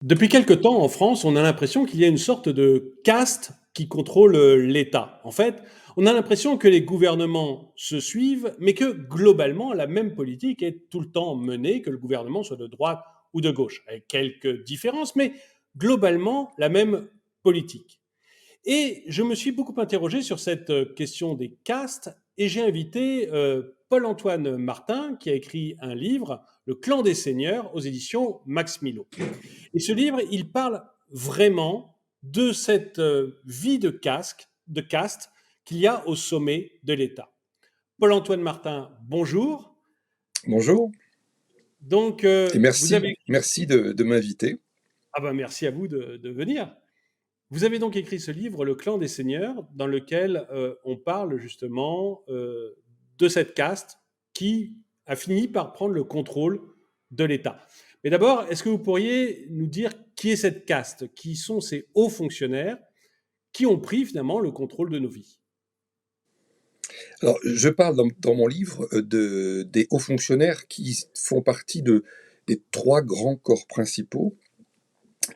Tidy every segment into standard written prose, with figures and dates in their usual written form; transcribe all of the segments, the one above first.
Depuis quelque temps, en France, on a l'impression qu'il y a une sorte de caste qui contrôle l'État. En fait, on a l'impression que les gouvernements se suivent, mais que globalement, la même politique est tout le temps menée, que le gouvernement soit de droite ou de gauche, avec quelques différences, mais globalement, la même politique. Et je me suis beaucoup interrogé sur cette question des castes et j'ai invité Paul-Antoine Martin qui a écrit un livre, Le clan des seigneurs, aux éditions Max Milo. Et ce livre, il parle vraiment de cette vie de caste qu'il y a au sommet de l'État. Paul-Antoine Martin, bonjour. Bonjour Donc, et vous merci, avez écrit... merci de m'inviter. Ah ben, merci à vous de venir. Vous avez donc écrit ce livre, Le clan des seigneurs, dans lequel on parle justement de cette caste qui a fini par prendre le contrôle de l'État. Mais d'abord, est-ce que vous pourriez nous dire qui est cette caste? Qui sont ces hauts fonctionnaires qui ont pris finalement le contrôle de nos vies? Alors, je parle dans mon livre des hauts fonctionnaires qui font partie des trois grands corps principaux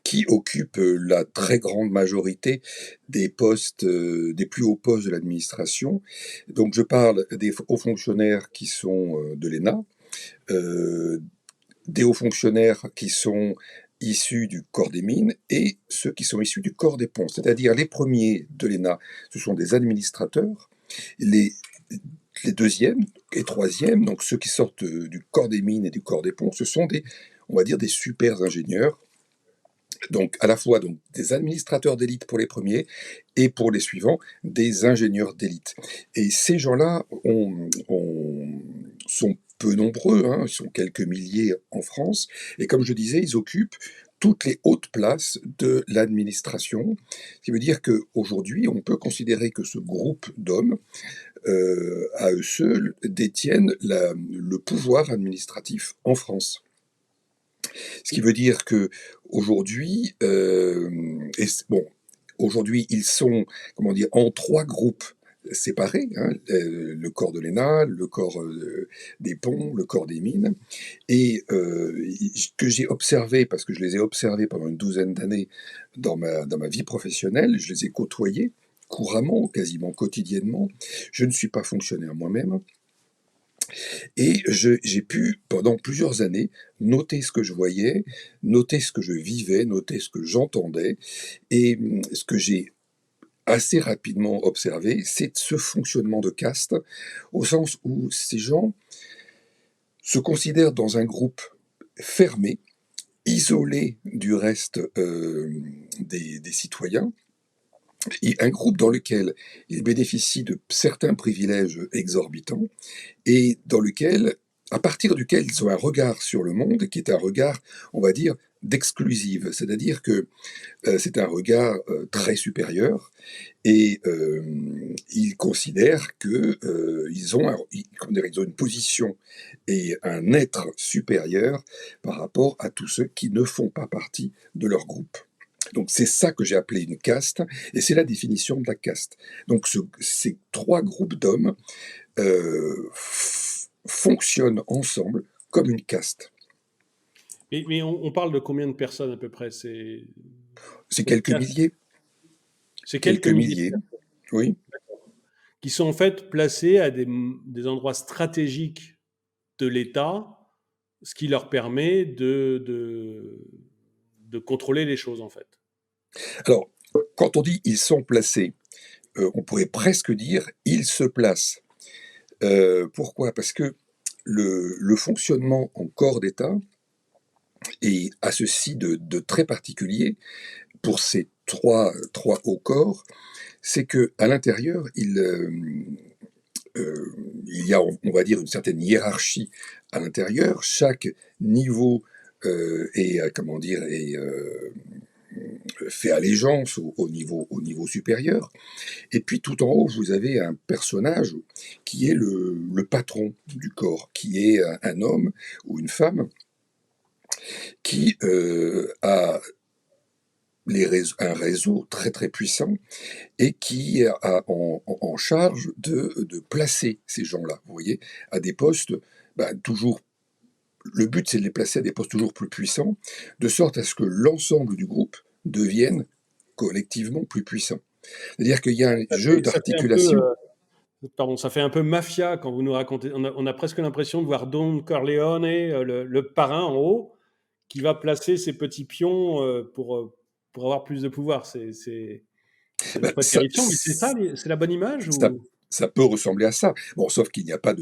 qui occupent la très grande majorité des postes, des plus hauts postes de l'administration. Donc, je parle des hauts fonctionnaires qui sont de l'ENA, euh, des hauts fonctionnaires qui sont issus du corps des mines et ceux qui sont issus du corps des ponts. C'est-à-dire les premiers de l'ENA, ce sont des administrateurs, les, les deuxièmes et troisièmes, donc ceux qui sortent du corps des mines et du corps des ponts, ce sont on va dire, des super ingénieurs. Donc, à la fois donc, des administrateurs d'élite pour les premiers et pour les suivants, des ingénieurs d'élite. Et ces gens-là sont peu nombreux, hein, ils sont quelques milliers en France, et comme je disais, ils occupent toutes les hautes places de l'administration, ce qui veut dire qu'aujourd'hui, on peut considérer que ce groupe d'hommes, à eux seuls, détiennent le pouvoir administratif en France. Ce qui veut dire que aujourd'hui, bon, aujourd'hui ils sont, comment dire, en trois groupes séparés, hein, le corps de l'ENA, le corps des ponts, le corps des mines, et que j'ai observé, parce que je les ai observés pendant une douzaine d'années dans ma vie professionnelle, je les ai côtoyés couramment, quasiment quotidiennement. Je ne suis pas fonctionnaire moi-même, et j'ai pu, pendant plusieurs années, noter ce que je voyais, noter ce que je vivais, noter ce que j'entendais. Et ce que j'ai assez rapidement observé, c'est ce fonctionnement de caste, au sens où ces gens se considèrent dans un groupe fermé, isolé du reste des citoyens, et un groupe dans lequel ils bénéficient de certains privilèges exorbitants, et à partir duquel ils ont un regard sur le monde qui est un regard, on va dire, d'exclusive. C'est-à-dire que c'est un regard très supérieur et ils considèrent que comment dire, ils ont une position et un être supérieur par rapport à tous ceux qui ne font pas partie de leur groupe. Donc c'est ça que j'ai appelé une caste, et c'est la définition de la caste. Donc ces trois groupes d'hommes fonctionnent ensemble comme une caste. Mais on parle de combien de personnes à peu près? C'est Cette quelques caste, milliers, c'est quelques quelques milliers milliers, oui. qui sont en fait placés à des endroits stratégiques de l'État, ce qui leur permet de contrôler les choses en fait. Alors, quand on dit ils sont placés, on pourrait presque dire ils se placent. Pourquoi? Parce que le fonctionnement en corps d'État est à ceci de très particulier pour ces trois hauts corps, c'est que à l'intérieur, il y a, on va dire, une certaine hiérarchie à l'intérieur. Chaque niveau comment dire, fait allégeance au niveau supérieur. Et puis tout en haut, vous avez un personnage qui est le patron du corps, qui est un homme ou une femme qui a un réseau très très puissant et qui a en charge de placer ces gens-là, vous voyez, à des postes toujours le but, c'est de les placer à des postes toujours plus puissants, de sorte à ce que l'ensemble du groupe devienne collectivement plus puissant. C'est-à-dire qu'il y a un jeu Ça fait un peu, d'articulation. pardon, ça fait un peu mafia quand vous nous racontez. On a presque l'impression de voir Don Corleone, le parrain en haut, qui va placer ses petits pions pour avoir plus de pouvoir. Ça doit Ben, pas être terrifiant, mais c'est ça, c'est la bonne image ça, ou... ça peut ressembler à ça. Bon, sauf qu'il n'y a pas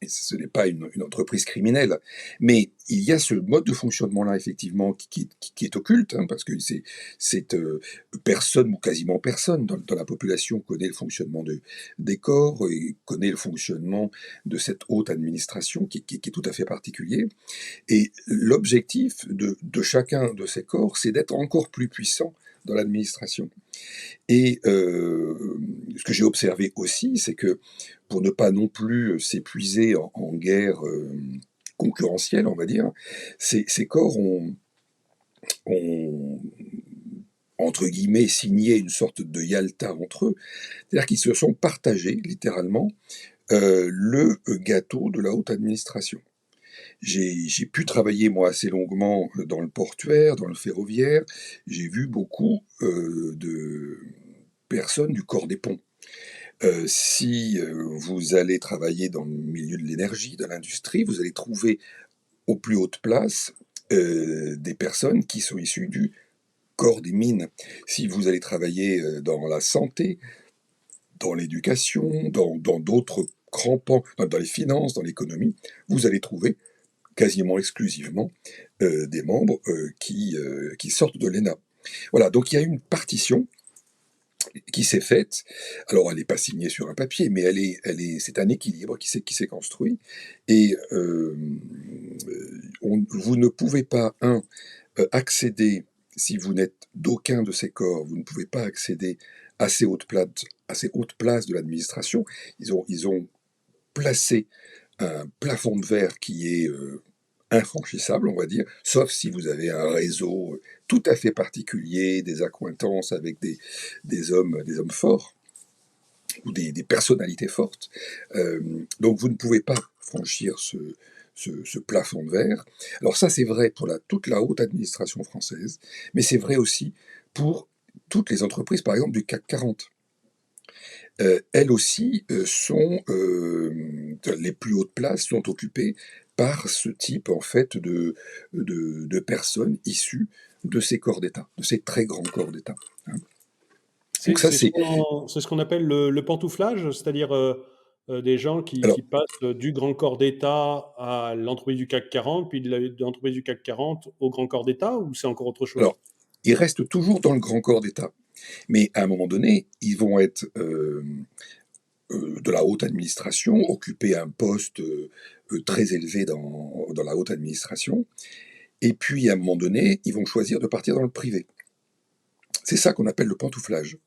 ce n'est pas une entreprise criminelle. Mais il y a ce mode de fonctionnement-là, effectivement, qui est occulte, hein, parce que personne, ou quasiment personne, dans la population connaît le fonctionnement des corps et connaît le fonctionnement de cette haute administration qui est tout à fait particulier. Et l'objectif de chacun de ces corps, c'est d'être encore plus puissant dans l'administration. Et ce que j'ai observé aussi, c'est que pour ne pas non plus s'épuiser en guerre concurrentielle, on va dire, ces corps ont, entre guillemets, signé une sorte de Yalta entre eux, c'est-à-dire qu'ils se sont partagés, littéralement, le gâteau de la haute administration. J'ai pu travailler, moi, assez longuement dans le portuaire, dans le ferroviaire. J'ai vu beaucoup de personnes du corps des ponts. Si vous allez travailler dans le milieu de l'énergie, de l'industrie, vous allez trouver aux plus hautes places des personnes qui sont issues du corps des mines. Si vous allez travailler dans la santé, dans l'éducation, dans d'autres grands pans, dans les finances, dans l'économie, vous allez trouver quasiment exclusivement des membres qui sortent de l'ENA. Voilà, donc il y a une partition qui s'est faite. Alors, elle n'est pas signée sur un papier, mais c'est un équilibre qui s'est construit. Et vous ne pouvez pas, accéder, si vous n'êtes d'aucun de ces corps, vous ne pouvez pas accéder à ces hautes places de l'administration. Ils ont placé un plafond de verre qui est infranchissable, on va dire, sauf si vous avez un réseau tout à fait particulier, des accointances avec des hommes forts ou des personnalités fortes. Donc vous ne pouvez pas franchir ce plafond de verre. Alors ça, c'est vrai pour toute la haute administration française, mais c'est vrai aussi pour toutes les entreprises, par exemple, du CAC 40. Elles aussi les plus hautes places sont occupées par ce type en fait de personnes issues de ces corps d'État, de ces très grands corps d'État, hein. Donc ça c'est C'est ce qu'on appelle le pantouflage, c'est-à-dire des gens alors qui passent du grand corps d'État à l'entreprise du CAC 40, puis de l'entreprise du CAC 40 au grand corps d'État, ou c'est encore autre chose? alors ils restent toujours dans le grand corps d'État, mais à un moment donné, ils vont être de la haute administration, occuper un poste très élevé dans la haute administration, et puis à un moment donné, ils vont choisir de partir dans le privé. C'est ça qu'on appelle le pantouflage.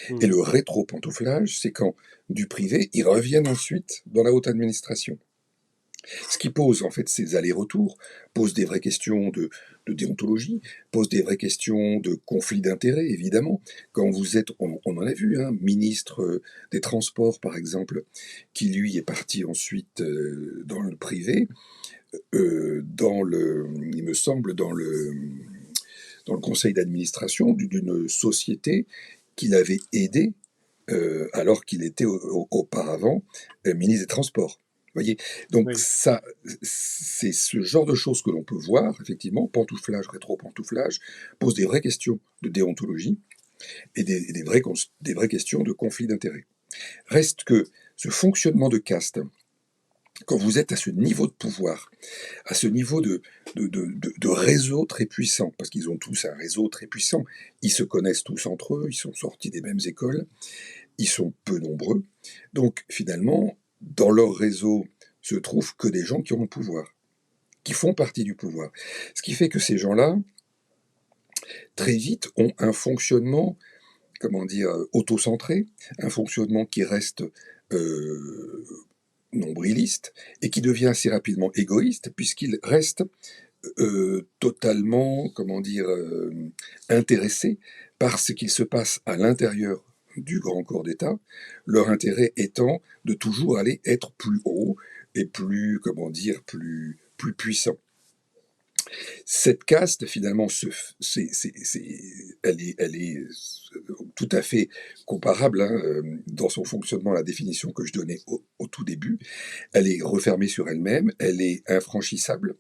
Et Hmm. le rétro-pantouflage, c'est quand du privé, ils reviennent ensuite dans la haute administration. Ce qui pose en fait ces allers-retours, pose des vraies questions de déontologie, pose des vraies questions de conflit d'intérêts, évidemment. Quand vous êtes, on en a vu, hein, ministre des Transports par exemple, qui lui est parti ensuite dans le privé, il me semble, dans le conseil d'administration d'une société qu'il avait aidée alors qu'il était auparavant ministre des Transports. Voyez, donc Oui. ça, c'est ce genre de choses que l'on peut voir, effectivement, pantouflage, rétro-pantouflage, pose des vraies questions de déontologie et des vraies questions de conflit d'intérêts. Reste que ce fonctionnement de caste, quand vous êtes à ce niveau de pouvoir, à ce niveau de réseau très puissant, parce qu'ils ont tous un réseau très puissant, ils se connaissent tous entre eux, ils sont sortis des mêmes écoles, ils sont peu nombreux. Donc finalement, dans leur réseau se trouvent que des gens qui ont le pouvoir, qui font partie du pouvoir. Ce qui fait que ces gens-là, très vite, ont un fonctionnement, comment dire, autocentré, un fonctionnement qui reste euh, nombriliste et qui devient assez rapidement égoïste puisqu'ils restent totalement, comment dire, intéressés par ce qu'il se passe à l'intérieur du grand corps d'État, leur intérêt étant de toujours aller être plus haut et plus, comment dire, plus puissants. Cette caste, finalement, elle est tout à fait comparable, hein, dans son fonctionnement à la définition que je donnais au tout début. Elle est refermée sur elle-même, elle est infranchissable,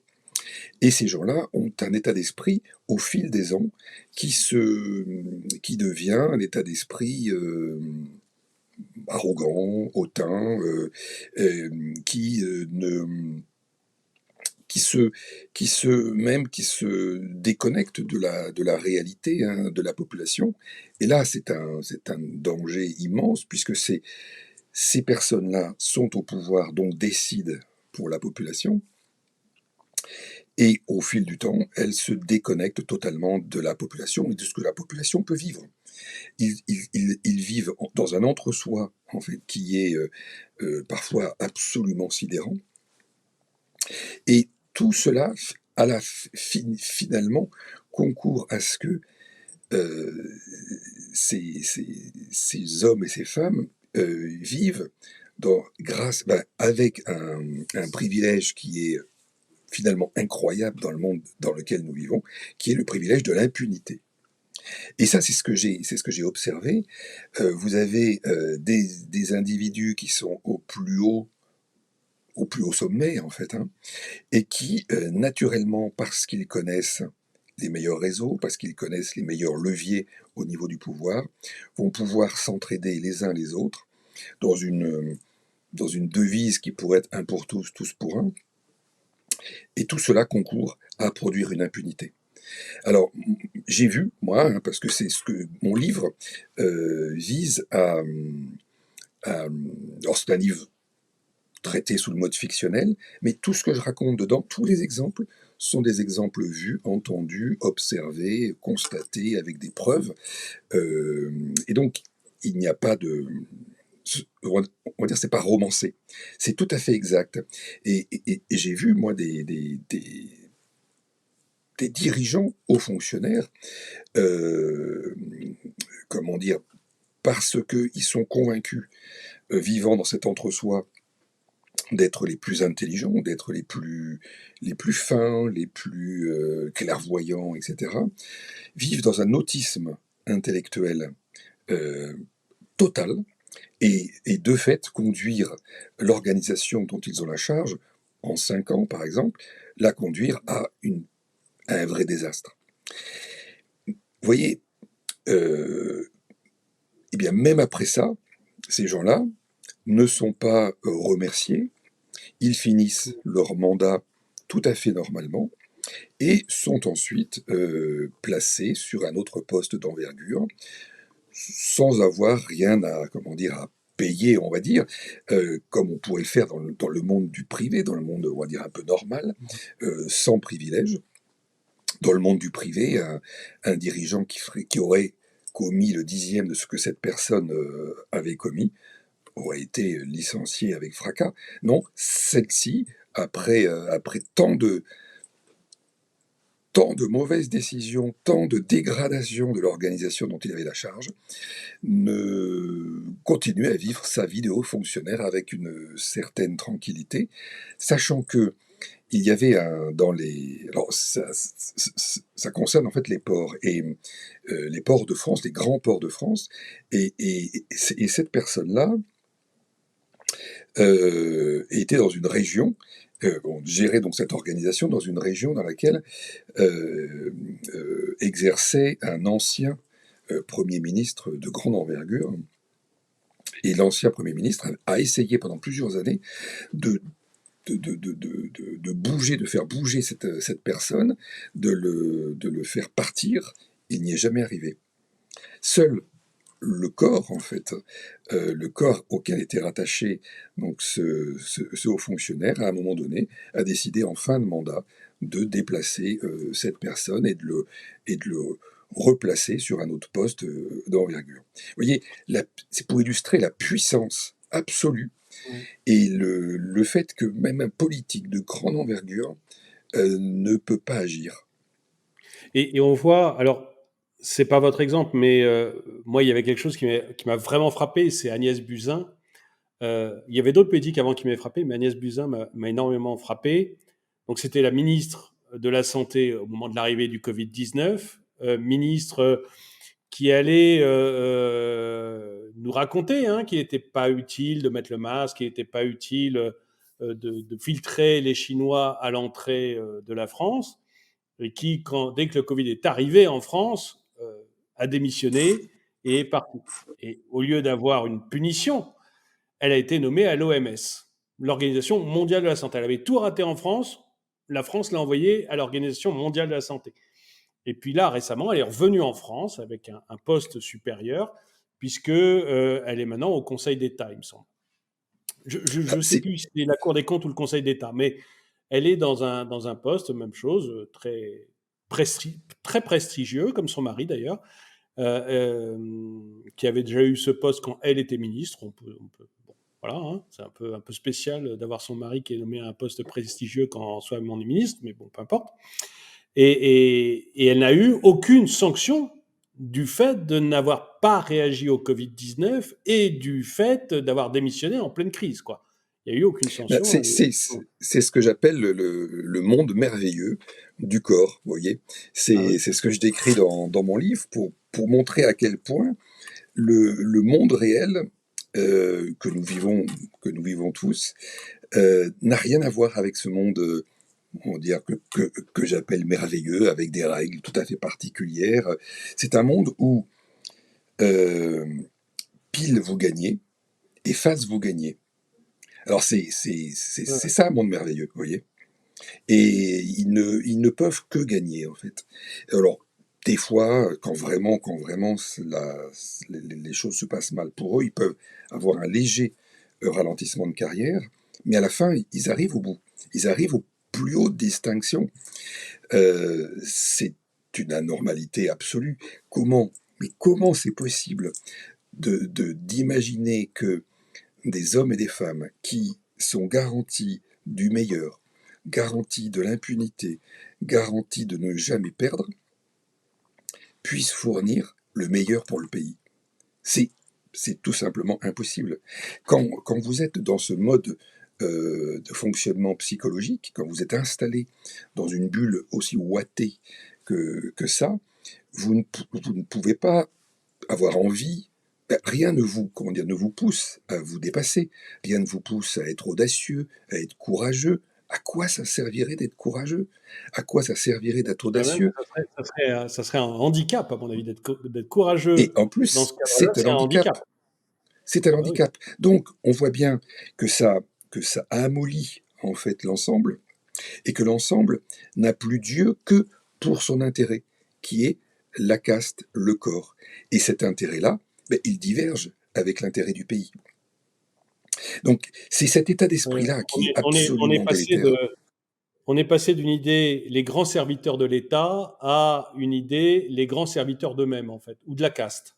et ces gens-là ont un état d'esprit au fil des ans qui devient un état d'esprit arrogant, hautain, qui ne qui se déconnecte de la réalité, hein, de la population. Et là, c'est un danger immense, puisque ces personnes-là sont au pouvoir, donc décident pour la population, et au fil du temps, elles se déconnectent totalement de la population et de ce que la population peut vivre. Ils vivent dans un entre-soi, en fait, qui est parfois absolument sidérant. Et tout cela, finalement, concourt à ce que euh, ces hommes et ces femmes vivent avec un privilège qui est finalement incroyable dans le monde dans lequel nous vivons, qui est le privilège de l'impunité. Et ça, c'est ce que j'ai observé. Vous avez des individus qui sont au plus haut sommet, en fait, hein, et qui, naturellement, parce qu'ils connaissent les meilleurs réseaux, parce qu'ils connaissent les meilleurs leviers au niveau du pouvoir, vont pouvoir s'entraider les uns les autres dans dans une devise qui pourrait être un pour tous, tous pour un, et tout cela concourt à produire une impunité. Alors, j'ai vu, moi, hein, parce que c'est ce que mon livre vise alors c'est un livre traité sous le mode fictionnel, mais tout ce que je raconte dedans, tous les exemples, sont des exemples vus, entendus, observés, constatés avec des preuves. Et donc, il n'y a pas de... On va dire, c'est pas romancé. C'est tout à fait exact. Et j'ai vu, moi, des dirigeants, hauts fonctionnaires, euh, comment dire, parce qu'ils sont convaincus, vivant dans cet entre-soi, d'être les plus intelligents, d'être les plus fins, les plus clairvoyants, etc., vivent dans un autisme intellectuel euh, total et de fait conduire l'organisation dont ils ont la charge, en 5 ans par exemple, la conduire à un vrai désastre. Vous voyez, euh, eh bien même après ça, ces gens-là ne sont pas remerciés, ils finissent leur mandat tout à fait normalement et sont ensuite placés sur un autre poste d'envergure sans avoir rien à, comment dire, à payer, on va dire, comme on pourrait le faire dans le monde du privé, dans le monde, on va dire, un peu normal, sans privilège. Dans le monde du privé, un dirigeant qui aurait commis le 10e de ce que cette personne avait commis aurait été licenciée avec fracas. Non, celle-ci, après tant de mauvaises décisions, tant de dégradation de l'organisation dont il avait la charge, ne continuait à vivre sa vie de haut fonctionnaire avec une certaine tranquillité, sachant que il y avait dans les... Alors ça concerne en fait les ports, et les ports de France, les grands ports de France, et cette personne-là était dans une région, on gérait donc cette organisation dans une région dans laquelle exerçait un ancien Premier ministre de grande envergure. Et l'ancien Premier ministre a essayé pendant plusieurs années de, de bouger, de faire bouger cette personne, de le faire partir. Il n'y est jamais arrivé. Seul le corps, en fait, le corps auquel était rattaché donc ce haut fonctionnaire, à un moment donné, a décidé en fin de mandat de déplacer cette personne et de le replacer sur un autre poste d'envergure. Vous voyez, c'est pour illustrer la puissance absolue Mm. et le fait que même un politique de grande envergure ne peut pas agir. Et on voit, alors, c'est pas votre exemple, mais moi, il y avait quelque chose qui m'a vraiment frappé, c'est Agnès Buzyn. Il y avait d'autres politiques avant qui m'avaient frappé, mais Agnès Buzyn m'a énormément frappé. Donc c'était la ministre de la Santé au moment de l'arrivée du Covid-19, ministre qui allait nous raconter qu'il n'était pas utile de mettre le masque, qu'il n'était pas utile de filtrer les Chinois à l'entrée de la France, et qui, dès que le Covid est arrivé en France, a démissionné et est parti. Et au lieu d'avoir une punition, elle a été nommée à l'OMS, l'Organisation mondiale de la santé. Elle avait tout raté en France, la France l'a envoyée à l'Organisation mondiale de la santé. Et puis là, récemment, elle est revenue en France avec un poste supérieur, puisque elle est maintenant au Conseil d'État, il me semble. Je Ah, ne sais plus si c'est la Cour des comptes ou le Conseil d'État, mais elle est dans un poste, même chose, très prestigieux, comme son mari d'ailleurs, qui avait déjà eu ce poste quand elle était ministre. Bon, voilà, c'est un peu spécial d'avoir son mari qui est nommé à un poste prestigieux quand soi-même on est ministre, mais bon, peu importe. Et elle n'a eu aucune sanction du fait de n'avoir pas réagi au Covid-19 et du fait d'avoir démissionné en pleine crise, quoi. Il n'y a eu aucune ben, sanction. c'est ce que j'appelle le monde merveilleux du corps, vous voyez. Ah oui. C'est ce que je décris dans mon livre pour montrer à quel point le monde réel que nous vivons tous n'a rien à voir avec ce monde, on va dire, que j'appelle merveilleux, avec des règles tout à fait particulières. C'est un monde où euh, pile vous gagnez et face vous gagnez. Alors c'est ça un monde merveilleux, vous voyez. Et ils ne peuvent que gagner, en fait. Alors, des fois, quand vraiment les choses se passent mal pour eux, ils peuvent avoir un léger ralentissement de carrière, mais à la fin, ils arrivent au bout. Ils arrivent aux plus hautes distinctions. C'est une anormalité absolue. Mais comment c'est possible d'imaginer que des hommes et des femmes qui sont garantis du meilleur, garantis de l'impunité, garantis de ne jamais perdre, puissent fournir le meilleur pour le pays. C'est, c'est tout simplement impossible. Quand vous êtes dans ce mode de fonctionnement psychologique, quand vous êtes installé dans une bulle aussi ouatée que ça, vous ne pouvez pas avoir envie. Rien ne vous, comment dire, ne vous pousse à vous dépasser. Rien ne vous pousse à être audacieux, à être courageux. À quoi ça servirait d'être courageux? À quoi ça servirait d'être Je dirais même que audacieux? ça serait un handicap, à mon avis, d'être Et courageux en dans ce plus, cadre-là, c'est un c'est un handicap. handicap. C'est un Ah bah oui. handicap. Donc, on voit bien que ça amollit en fait l'ensemble, et que l'ensemble n'a plus Dieu que pour son intérêt, qui est la caste, le corps. Et cet intérêt-là, ben, il diverge avec l'intérêt du pays. Donc, c'est cet état Ouais. d'esprit-là qui est absolument délétère. On est passé d'une idée les grands serviteurs de l'État à une idée les grands serviteurs d'eux-mêmes, en fait, ou de la caste.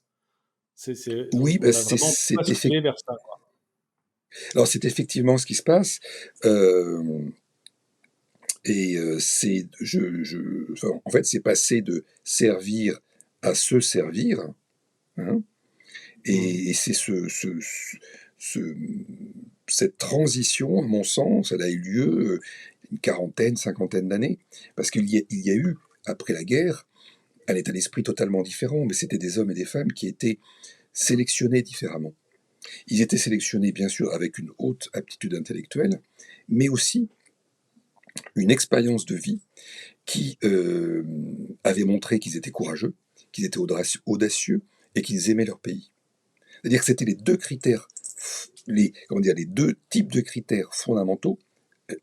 Oui, ben, On a vraiment basculé vers ça, quoi. alors c'est effectivement ce qui se passe. Euh, enfin, en fait, c'est passé de servir à se servir, hein, Mmh. et c'est ce- cette transition, à mon sens, elle a eu lieu une quarantaine, cinquantaine d'années, parce il y a eu, après la guerre, un état d'esprit totalement différent, mais c'était des hommes et des femmes qui étaient sélectionnés différemment. Ils étaient sélectionnés, bien sûr, avec une haute aptitude intellectuelle, mais aussi une expérience de vie qui avait montré qu'ils étaient courageux, qu'ils étaient audacieux et qu'ils aimaient leur pays. C'est-à-dire que c'était les deux critères, comment dire, les deux types de critères fondamentaux,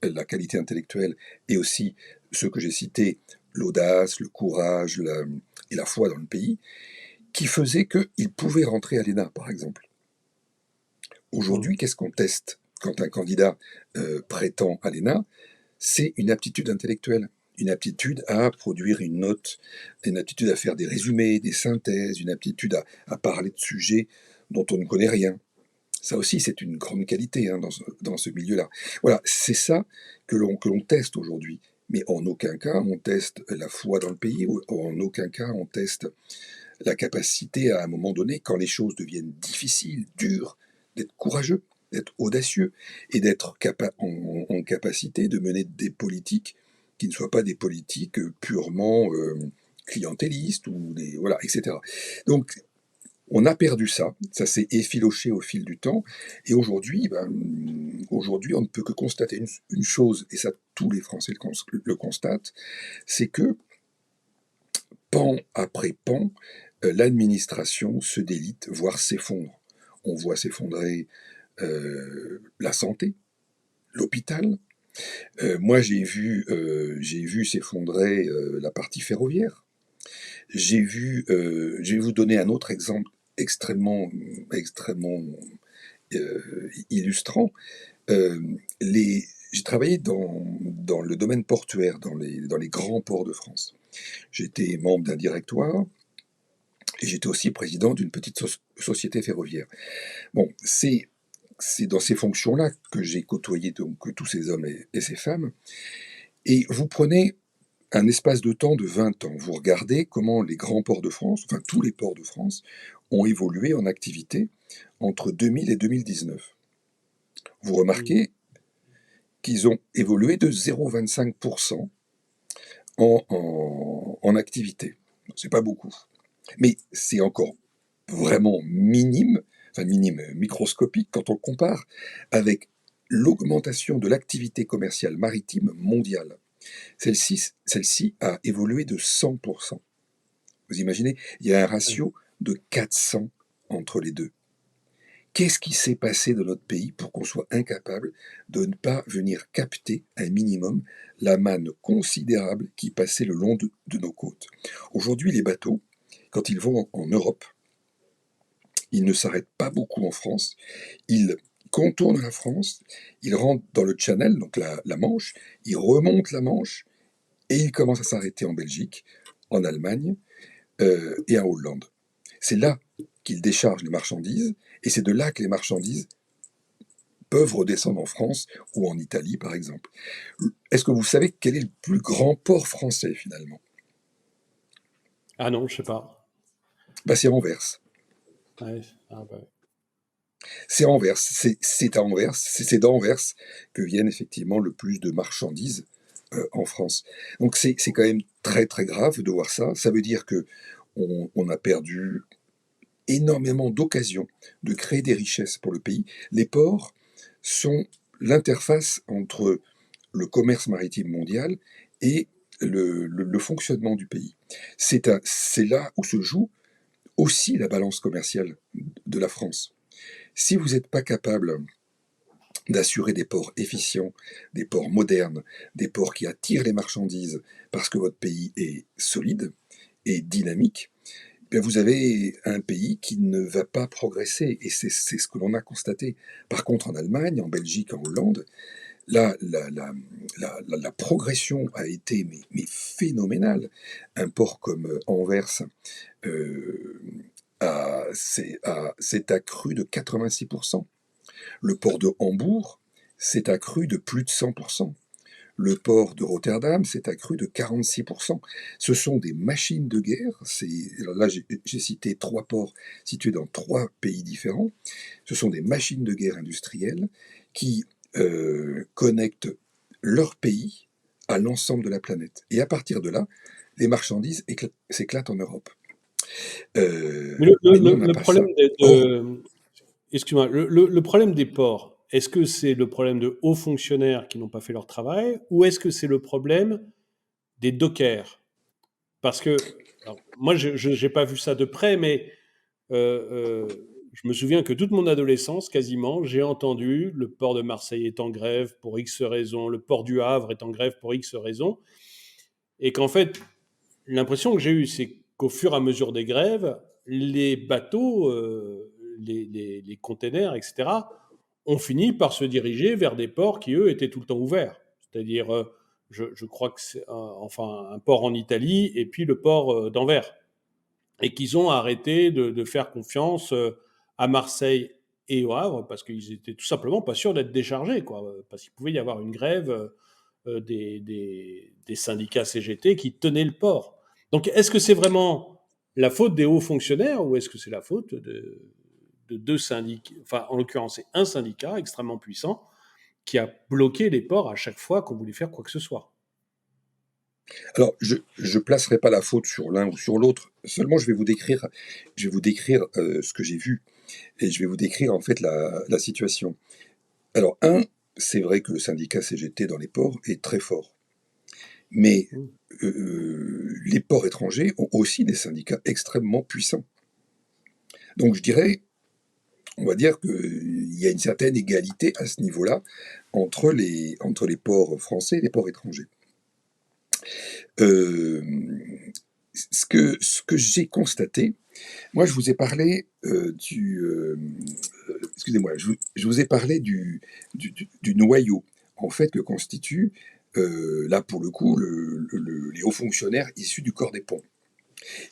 la qualité intellectuelle et aussi ceux que j'ai cités, l'audace, le courage et la foi dans le pays, qui faisaient qu'ils pouvaient rentrer à l'ENA, par exemple. Mmh. Aujourd'hui, qu'est-ce qu'on teste quand un candidat prétend à l'ENA? C'est une aptitude intellectuelle, une aptitude à produire une note, une aptitude à faire des résumés, des synthèses, une aptitude à parler de sujets dont on ne connaît rien. Ça aussi, c'est une grande qualité dans ce milieu-là. Voilà, c'est ça que l'on teste aujourd'hui. Mais en aucun cas on teste la foi dans le pays, ou en aucun cas on teste la capacité à un moment donné, quand les choses deviennent difficiles, dures, d'être courageux, d'être audacieux et d'être en capacité de mener des politiques qui ne soient pas des politiques purement clientélistes ou des voilà, etc. Donc on a perdu ça, ça s'est effiloché au fil du temps, et aujourd'hui, aujourd'hui, on ne peut que constater une chose, et ça tous les Français le constatent, c'est que pan après pan, l'administration se délite, voire s'effondre. On voit s'effondrer la santé, l'hôpital. Moi, j'ai vu s'effondrer la partie ferroviaire. Je vais vous donner un autre exemple extrêmement illustrant. Euh, j'ai travaillé dans le domaine portuaire, dans les grands ports de France. J'étais membre d'un directoire et j'étais aussi président d'une petite société ferroviaire. Bon, c'est dans ces fonctions-là que j'ai côtoyé donc tous ces hommes et ces femmes. Et vous prenez un espace de temps de 20 ans. Vous regardez comment les grands ports de France, enfin tous les ports de France, ont évolué en activité entre 2000 et 2019. Vous Mm. remarquez qu'ils ont évolué de 0,25% en activité. C'est pas beaucoup. Mais c'est encore vraiment minime, enfin minime, microscopique quand on compare avec l'augmentation de l'activité commerciale maritime mondiale. Celle-ci a évolué de 100%. Vous imaginez, il y a un Ouais. ratio de 400 entre les deux. Qu'est-ce qui s'est passé dans notre pays pour qu'on soit incapable de ne pas venir capter un minimum la manne considérable qui passait le long de nos côtes? Aujourd'hui, les bateaux, quand ils vont en Europe, ils ne s'arrêtent pas beaucoup en France, ils contournent la France, ils rentrent dans le Channel, donc la Manche, ils remontent la Manche et ils commencent à s'arrêter en Belgique, en Allemagne et en Hollande. C'est là qu'ils déchargent les marchandises et c'est de là que les marchandises peuvent redescendre en France ou en Italie, par exemple. Est-ce que vous savez quel est le plus grand port français, finalement? Ah non, je sais pas. Bah, c'est Anvers. Ouais. Ah bah, C'est Anvers. C'est à Anvers. C'est d'Anvers que viennent effectivement le plus de marchandises en France. Donc c'est quand même très très grave de voir ça. Ça veut dire que on a perdu énormément d'occasions de créer des richesses pour le pays. Les ports sont l'interface entre le commerce maritime mondial et le fonctionnement du pays. C'est là où se joue aussi la balance commerciale de la France. Si vous n'êtes pas capable d'assurer des ports efficients, des ports modernes, des ports qui attirent les marchandises parce que votre pays est solide et dynamique, bien vous avez un pays qui ne va pas progresser. Et c'est ce que l'on a constaté. Par contre, en Allemagne, en Belgique, en Hollande, là, la progression a été phénoménale. Un port comme Anvers euh, s'est accru de 86%. Le port de Hambourg s'est accru de plus de 100%. Le port de Rotterdam s'est accru de 46%. Ce sont des machines de guerre. Alors là, j'ai cité 3 ports situés dans 3 pays différents. Ce sont des machines de guerre industrielles qui connectent leur pays à l'ensemble de la planète. Et à partir de là, les marchandises s'éclatent en Europe. mais Mais nous, on n'a le pas problème ça. Or, excuse-moi, le problème des ports, est-ce que c'est le problème de hauts fonctionnaires qui n'ont pas fait leur travail, ou est-ce que c'est le problème des dockers? Parce que, alors, moi, je n'ai pas vu ça de près, mais je me souviens que toute mon adolescence, quasiment, j'ai entendu le port de Marseille est en grève pour X raisons, le port du Havre est en grève pour X raisons, et qu'en fait, l'impression que j'ai eue, c'est qu'au fur et à mesure des grèves, les bateaux, les containers, etc., ont fini par se diriger vers des ports qui, eux, étaient tout le temps ouverts. C'est-à-dire, je crois que c'est enfin, un port en Italie et puis le port d'Anvers. Et qu'ils ont arrêté de faire confiance à Marseille et au Havre parce qu'ils étaient tout simplement pas sûrs d'être déchargés, quoi, parce qu'il pouvait y avoir une grève des syndicats CGT qui tenaient le port. Donc, est-ce que c'est vraiment la faute des hauts fonctionnaires ou est-ce que c'est la faute de 2 syndicats, enfin, en l'occurrence, c'est un syndicat extrêmement puissant qui a bloqué les ports à chaque fois qu'on voulait faire quoi que ce soit? Alors, je ne placerai pas la faute sur l'un ou sur l'autre, seulement je vais vous décrire ce que j'ai vu, et je vais vous décrire en fait la situation. Alors, c'est vrai que le syndicat CGT dans les ports est très fort, mais Mmh. les ports étrangers ont aussi des syndicats extrêmement puissants. Donc, je dirais, on va dire qu'il y a une certaine égalité à ce niveau-là entre les ports français et les ports étrangers. Euh, ce que j'ai constaté, moi je vous ai parlé excusez-moi, je vous ai parlé du noyau, en fait, que constitue, là pour le coup, les hauts fonctionnaires issus du corps des ponts.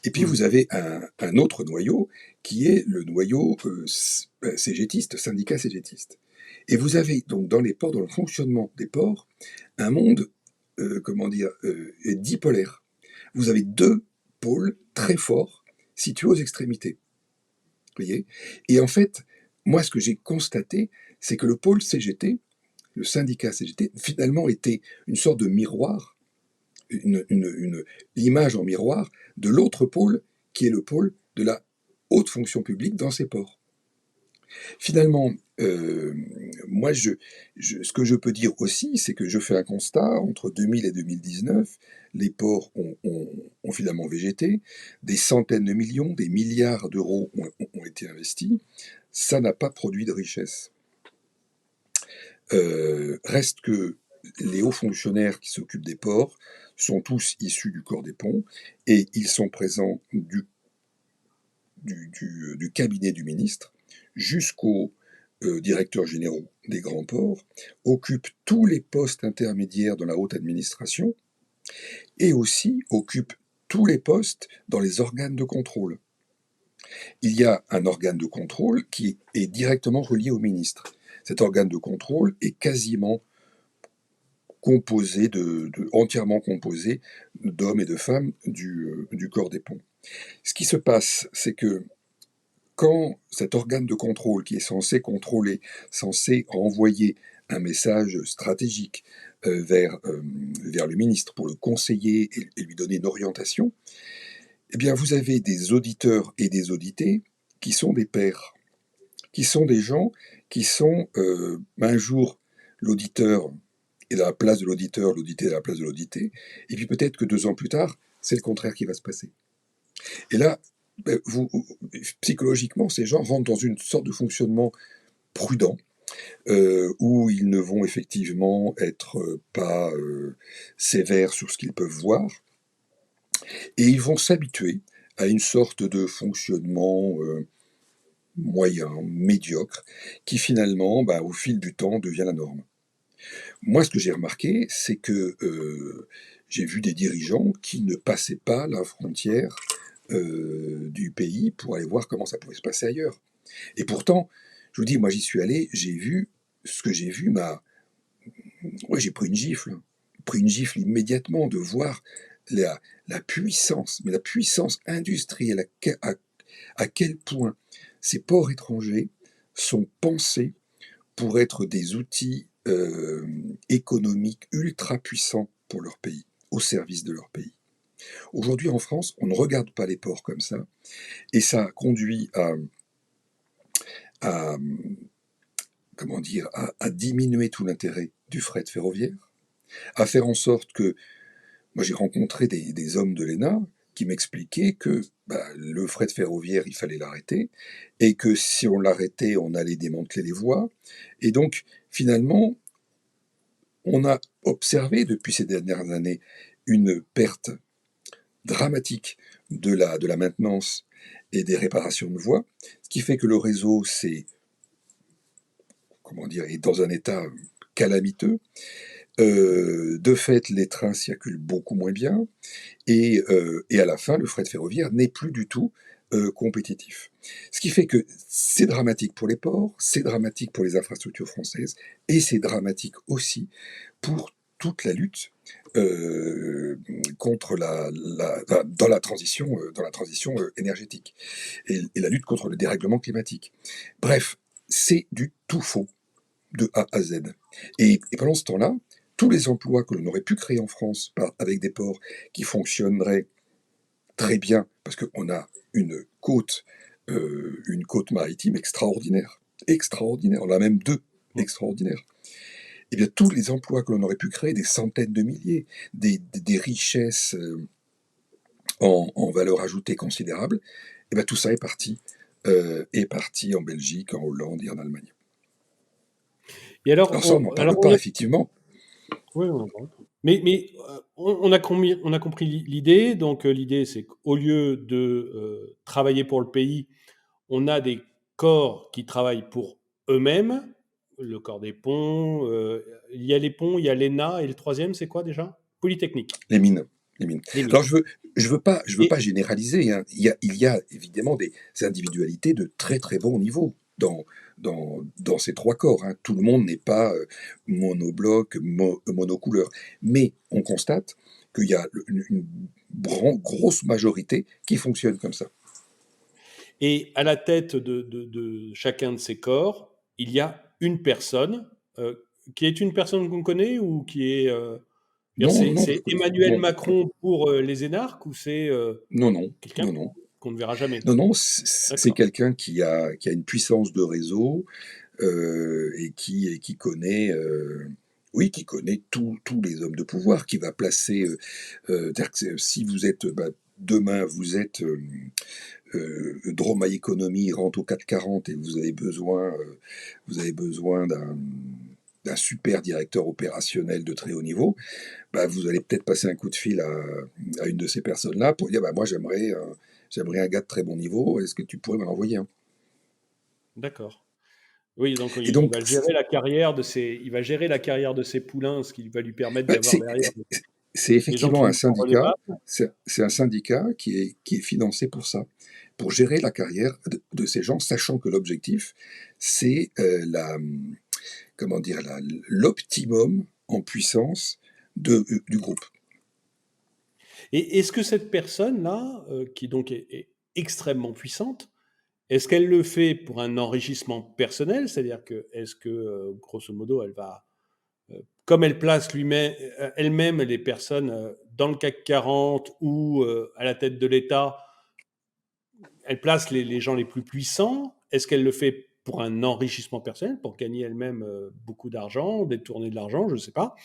Et puis vous Mmh. avez un autre noyau qui est le noyau cégétiste, syndicat cégétiste. Et vous avez donc dans les ports, dans le fonctionnement des ports, un monde, comment dire, dipolaire. Vous avez deux pôles très forts situés aux extrémités. Vous voyez. Et en fait, moi, ce que j'ai constaté, c'est que le pôle CGT, le syndicat CGT, finalement était une sorte de miroir, l'image en miroir de l'autre pôle, qui est le pôle de la haute fonction publique dans ces ports. Finalement, moi, ce que je peux dire aussi, c'est que je fais un constat, entre 2000 et 2019, les ports ont finalement végété, des centaines de millions, des milliards d'euros ont été investis, ça n'a pas produit de richesse. Reste que les hauts fonctionnaires qui s'occupent des ports sont tous issus du corps des ponts, et ils sont présents du cabinet du ministre jusqu'aux directeurs généraux des grands ports, occupent tous les postes intermédiaires dans la haute administration et aussi occupent tous les postes dans les organes de contrôle. Il y a un organe de contrôle qui est directement relié au ministre. Cet organe de contrôle est quasiment entièrement composé d'hommes et de femmes du corps des ponts. Ce qui se passe, c'est que quand cet organe de contrôle qui est censé contrôler, censé renvoyer un message stratégique vers le ministre pour le conseiller et lui donner une orientation, eh bien vous avez des auditeurs et des audités qui sont des pairs, qui sont des gens qui sont un jour l'auditeur est à la place de l'auditeur, l'audité est à la place de l'audité, et puis peut-être que 2 ans plus tard, c'est le contraire qui va se passer. Et là, psychologiquement, ces gens rentrent dans une sorte de fonctionnement prudent, où ils ne vont effectivement être pas sévères sur ce qu'ils peuvent voir, et ils vont s'habituer à une sorte de fonctionnement moyen, médiocre, qui finalement, au fil du temps, devient la norme. Moi, ce que j'ai remarqué, c'est que j'ai vu des dirigeants qui ne passaient pas la frontière du pays pour aller voir comment ça pouvait se passer ailleurs. Et pourtant, je vous dis, moi j'y suis allé, j'ai vu ce que j'ai vu, ouais, j'ai pris une gifle immédiatement de voir la puissance, mais la puissance industrielle, à quel point ces ports étrangers sont pensés pour être des outils économiques ultra puissants pour leur pays, au service de leur pays. Aujourd'hui en France, on ne regarde pas les ports comme ça, et ça conduit à comment dire, à diminuer tout l'intérêt du fret ferroviaire, à faire en sorte que, moi j'ai rencontré des hommes de l'ENA qui m'expliquaient que le fret ferroviaire, il fallait l'arrêter, et que si on l'arrêtait, on allait démanteler les voies. Et donc, finalement, on a observé depuis ces dernières années une perte dramatique de la maintenance et des réparations de voies, ce qui fait que le réseau est dans un état calamiteux. De fait, les trains circulent beaucoup moins bien, et à la fin, le fret ferroviaire n'est plus du tout compétitif. Ce qui fait que c'est dramatique pour les ports, c'est dramatique pour les infrastructures françaises, et c'est dramatique aussi pour toute la lutte contre dans la transition énergétique, et la lutte contre le dérèglement climatique. Bref, c'est du tout faux de A à Z. Et pendant ce temps-là, tous les emplois que l'on aurait pu créer en France avec des ports qui fonctionneraient très bien, parce qu'on a une côte maritime extraordinaire, extraordinaire, on a même deux extraordinaires. Eh bien, tous les emplois que l'on aurait pu créer, des centaines de milliers, des richesses en valeur ajoutée considérable, eh bien, tout ça est parti en Belgique, en Hollande et en Allemagne. Et alors, Alors ça, on n'en alors parle pas, effectivement. oui, on a compris l'idée. Donc, l'idée, c'est qu'au lieu de travailler pour le pays, on a des corps qui travaillent pour eux-mêmes. Le corps des ponts, il y a les ponts, il y a l'ENA, et le troisième, c'est quoi déjà? Polytechnique, Les mines. Les mines. les Alors mines. je veux pas généraliser, hein. Il y a évidemment des individualités de très très bon niveau dans ces trois corps, hein. Tout le monde n'est pas monobloc, monocouleur. Mais on constate qu'il y a une grosse majorité qui fonctionne comme ça. Et à la tête de chacun de ces corps, il y a une personne, qui est une personne qu'on connaît ou qui est, Non, non, je c'est connais. Emmanuel Non, Macron pour les énarques, ou c'est non, non, quelqu'un non, non. qu'on ne verra jamais? Non, non, c'est D'accord. quelqu'un qui a une puissance de réseau, et qui connaît, oui, qui connaît tous les hommes de pouvoir, qui va placer, c'est-à-dire que si vous êtes, demain, vous êtes Droma Economy, rentre au 440 et vous avez besoin d'un super directeur opérationnel de très haut niveau, vous allez peut-être passer un coup de fil à une de ces personnes-là pour dire, moi j'aimerais un gars de très bon niveau, est-ce que tu pourrais m'en envoyer un? D'accord. Oui, donc Et il donc, va gérer la carrière de ses il va gérer la carrière de ses poulains, ce qui va lui permettre bah, d'avoir derrière c'est des gens effectivement qui un lui sont syndicat, redevables. c'est un syndicat qui est financé pour ça, pour gérer la carrière de ces gens, sachant que l'objectif, c'est comment dire, l'optimum en puissance du groupe. Et est-ce que cette personne-là, qui donc est extrêmement puissante, est-ce qu'elle le fait pour un enrichissement personnel? C'est-à-dire que, est-ce que, grosso modo, elle va, comme elle place elle-même les personnes dans le CAC 40 ou à la tête de l'État, elle place les gens les plus puissants. Est-ce qu'elle le fait pour un enrichissement personnel, pour gagner elle-même beaucoup d'argent, détourner de l'argent, je ne sais pas?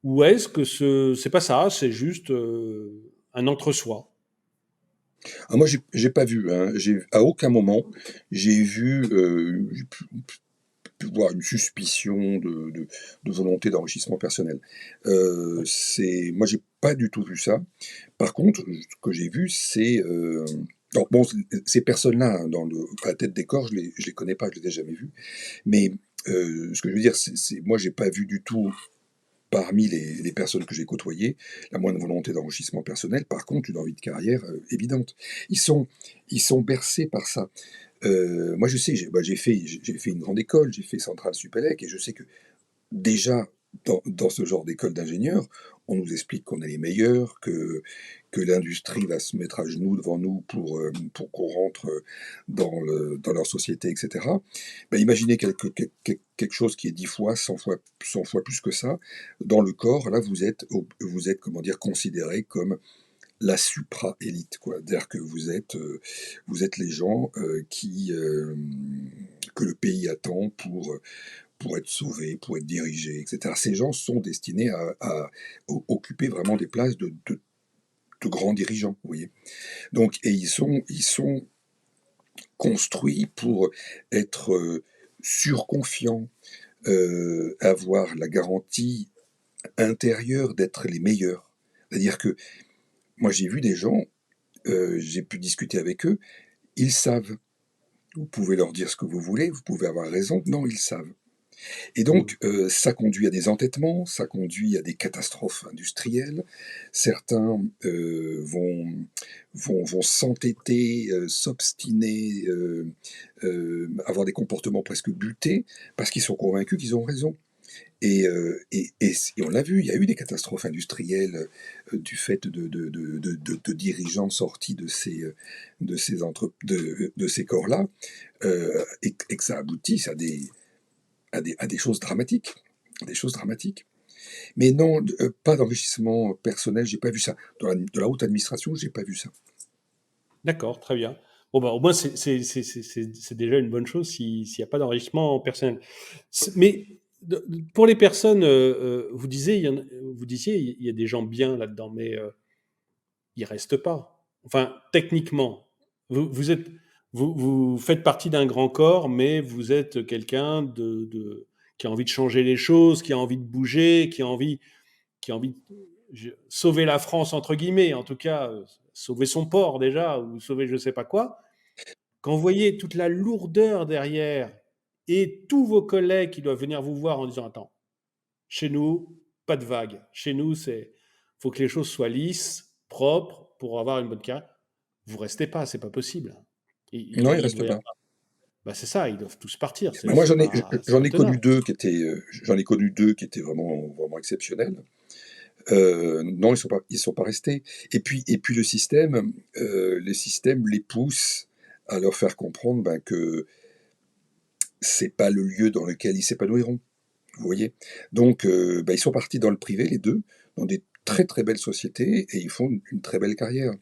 Ou est-ce que c'est pas ça, c'est juste un entre-soi? Ah, moi, j'ai pas vu, hein, à aucun moment, j'ai pu voir une suspicion de volonté d'enrichissement personnel. Moi, j'ai pas du tout vu ça. Par contre, ce que j'ai vu, c'est alors bon, ces personnes-là, hein, à la tête des corps, je les connais pas, je les ai jamais vues. Mais ce que je veux dire, moi, j'ai pas vu du tout parmi les personnes que j'ai côtoyées la moindre volonté d'enrichissement personnel. Par contre, une envie de carrière évidente. Ils sont, ils sont bercés par ça. Moi, je sais, j'ai fait une grande école, j'ai fait Centrale Supélec, et je sais que déjà, dans ce genre d'école d'ingénieurs, on nous explique qu'on est les meilleurs, que l'industrie va se mettre à genoux devant nous pour qu'on rentre dans leur société, etc. Imaginez quelque chose qui est 10 fois, 100 fois plus que ça. Dans le corps, là, vous êtes comment dire, considéré comme la supra-élite, quoi. C'est-à-dire que vous êtes les gens que le pays attend pour être sauvés, pour être dirigés, etc. Ces gens sont destinés à occuper vraiment des places de grands dirigeants, vous voyez. Donc, et ils sont construits pour être surconfiants, avoir la garantie intérieure d'être les meilleurs. C'est-à-dire que moi, j'ai vu des gens, j'ai pu discuter avec eux, ils savent. Vous pouvez leur dire ce que vous voulez, vous pouvez avoir raison. Non, ils savent. Et Mmh. donc, ça conduit à des entêtements, ça conduit à des catastrophes industrielles. Certains vont s'entêter, s'obstiner, avoir des comportements presque butés, parce qu'ils sont convaincus qu'ils ont raison. Et on l'a vu, il y a eu des catastrophes industrielles du fait de dirigeants sortis de ces corps-là, et que ça aboutisse à des choses dramatiques. Des choses dramatiques. Mais non, pas d'enrichissement personnel, j'ai pas vu ça. De la haute administration, j'ai pas vu ça. D'accord, très bien. Bon, bah, au moins, c'est déjà une bonne chose s'il n'y a pas d'enrichissement personnel. Mais pour les personnes, vous disiez, vous disiez, il y a des gens bien là-dedans, mais ils restent pas. Enfin, techniquement, vous êtes, vous faites partie d'un grand corps, mais vous êtes quelqu'un qui a envie de changer les choses, qui a envie de bouger, qui a envie de sauver la France, entre guillemets, en tout cas, sauver son port déjà, ou sauver je sais pas quoi. Quand vous voyez toute la lourdeur derrière et tous vos collègues qui doivent venir vous voir en disant attends, chez nous, pas de vagues. Chez nous, c'est faut que les choses soient lisses, propres pour avoir une bonne carrière. Vous restez pas, c'est pas possible. Non, il Il reste doit y pas. avoir... bah, c'est ça, ils doivent tous partir. Bah, moi, C'est j'en pas ai connu tenable. deux qui étaient, j'en ai connu deux qui étaient vraiment, vraiment exceptionnels. Non, ils sont pas restés. Et puis le système les pousse à leur faire comprendre ben, que c'est pas le lieu dans lequel ils s'épanouiront. Vous voyez? Donc, ben, ils sont partis dans le privé, les deux, dans des très très belles sociétés, et ils font une très belle carrière.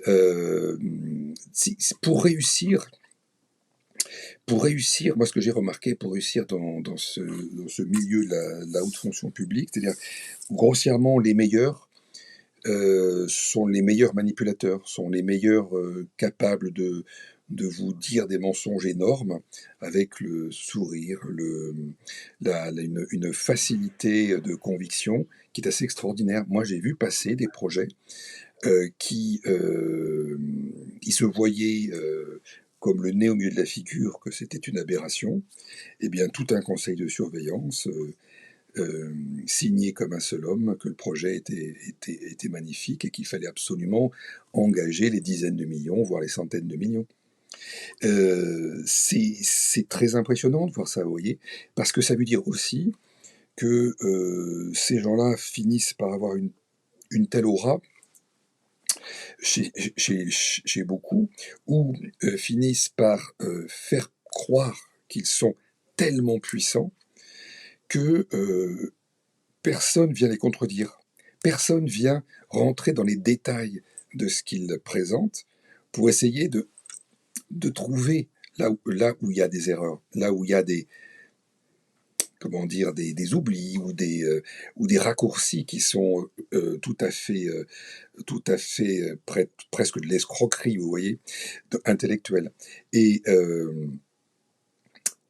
Euh, pour réussir, moi ce que j'ai remarqué, pour réussir dans ce milieu de la haute fonction publique, c'est-à-dire grossièrement les meilleurs sont les meilleurs manipulateurs, sont les meilleurs capables de vous dire des mensonges énormes avec le sourire, une facilité de conviction qui est assez extraordinaire. Moi, j'ai vu passer des projets qui se voyaient comme le nez au milieu de la figure, que c'était une aberration. Eh bien, tout un conseil de surveillance signé comme un seul homme que le projet était magnifique et qu'il fallait absolument engager les dizaines de millions, voire les centaines de millions. C'est très impressionnant de voir ça, vous voyez, parce que ça veut dire aussi que ces gens-là finissent par avoir une telle aura chez beaucoup, ou finissent par faire croire qu'ils sont tellement puissants que personne vient les contredire. Personne vient rentrer dans les détails de ce qu'ils présentent pour essayer de trouver là où il y a des erreurs, là où il y a des, comment dire, des oublis ou des raccourcis qui sont tout à fait presque de l'escroquerie, vous voyez, intellectuelle. Et, euh,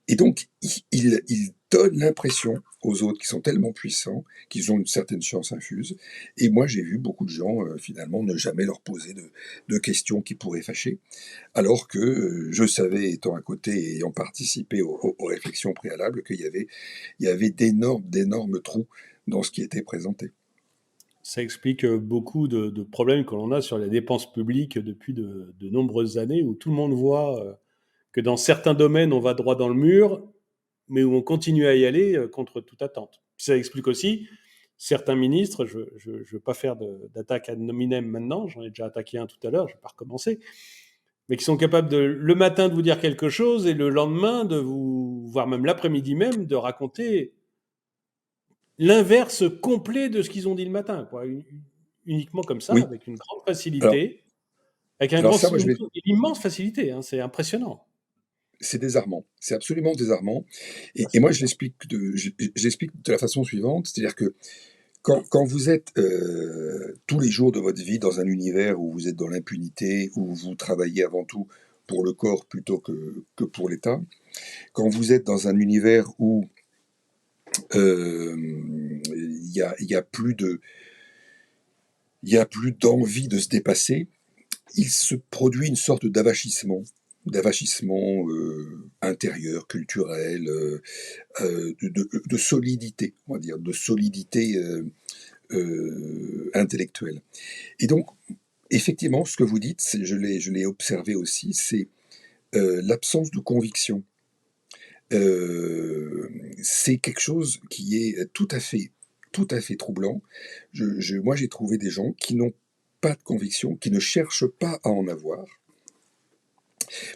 Et donc, il donne l'impression aux autres qui sont tellement puissants qu'ils ont une certaine science infuse. Et moi, j'ai vu beaucoup de gens, finalement, ne jamais leur poser de questions qui pourraient fâcher, alors que je savais, étant à côté et ayant participé aux réflexions préalables, il y avait d'énormes trous dans ce qui était présenté. Ça explique beaucoup de problèmes que l'on a sur les dépenses publiques depuis de nombreuses années, où tout le monde voit que dans certains domaines, on va droit dans le mur, mais où on continue à y aller contre toute attente. Ça explique aussi certains ministres, je ne veux pas faire d'attaque ad nominem maintenant, j'en ai déjà attaqué un tout à l'heure, je ne vais pas recommencer, mais qui sont capables le matin de vous dire quelque chose et le lendemain de vous, voire même l'après-midi même, de raconter l'inverse complet de ce qu'ils ont dit le matin, quoi. Uniquement comme ça, Oui, avec une grande alors, facilité, alors ça, moi, une immense facilité, hein, c'est impressionnant. c'est désarmant. C'est absolument désarmant. Et moi, je l'explique de la façon suivante, c'est-à-dire que quand vous êtes tous les jours de votre vie dans un univers où vous êtes dans l'impunité, où vous travaillez avant tout pour le corps plutôt que pour l'État, quand vous êtes dans un univers où il y a plus il y a plus d'envie de se dépasser, il se produit une sorte d'avachissement intérieur, culturel, de solidité, on va dire, de solidité intellectuelle. Et donc, effectivement, ce que vous dites, je l'ai observé aussi, c'est l'absence de conviction. Euh, c'est quelque chose qui est tout à fait troublant. Moi, j'ai trouvé des gens qui n'ont pas de conviction, qui ne cherchent pas à en avoir,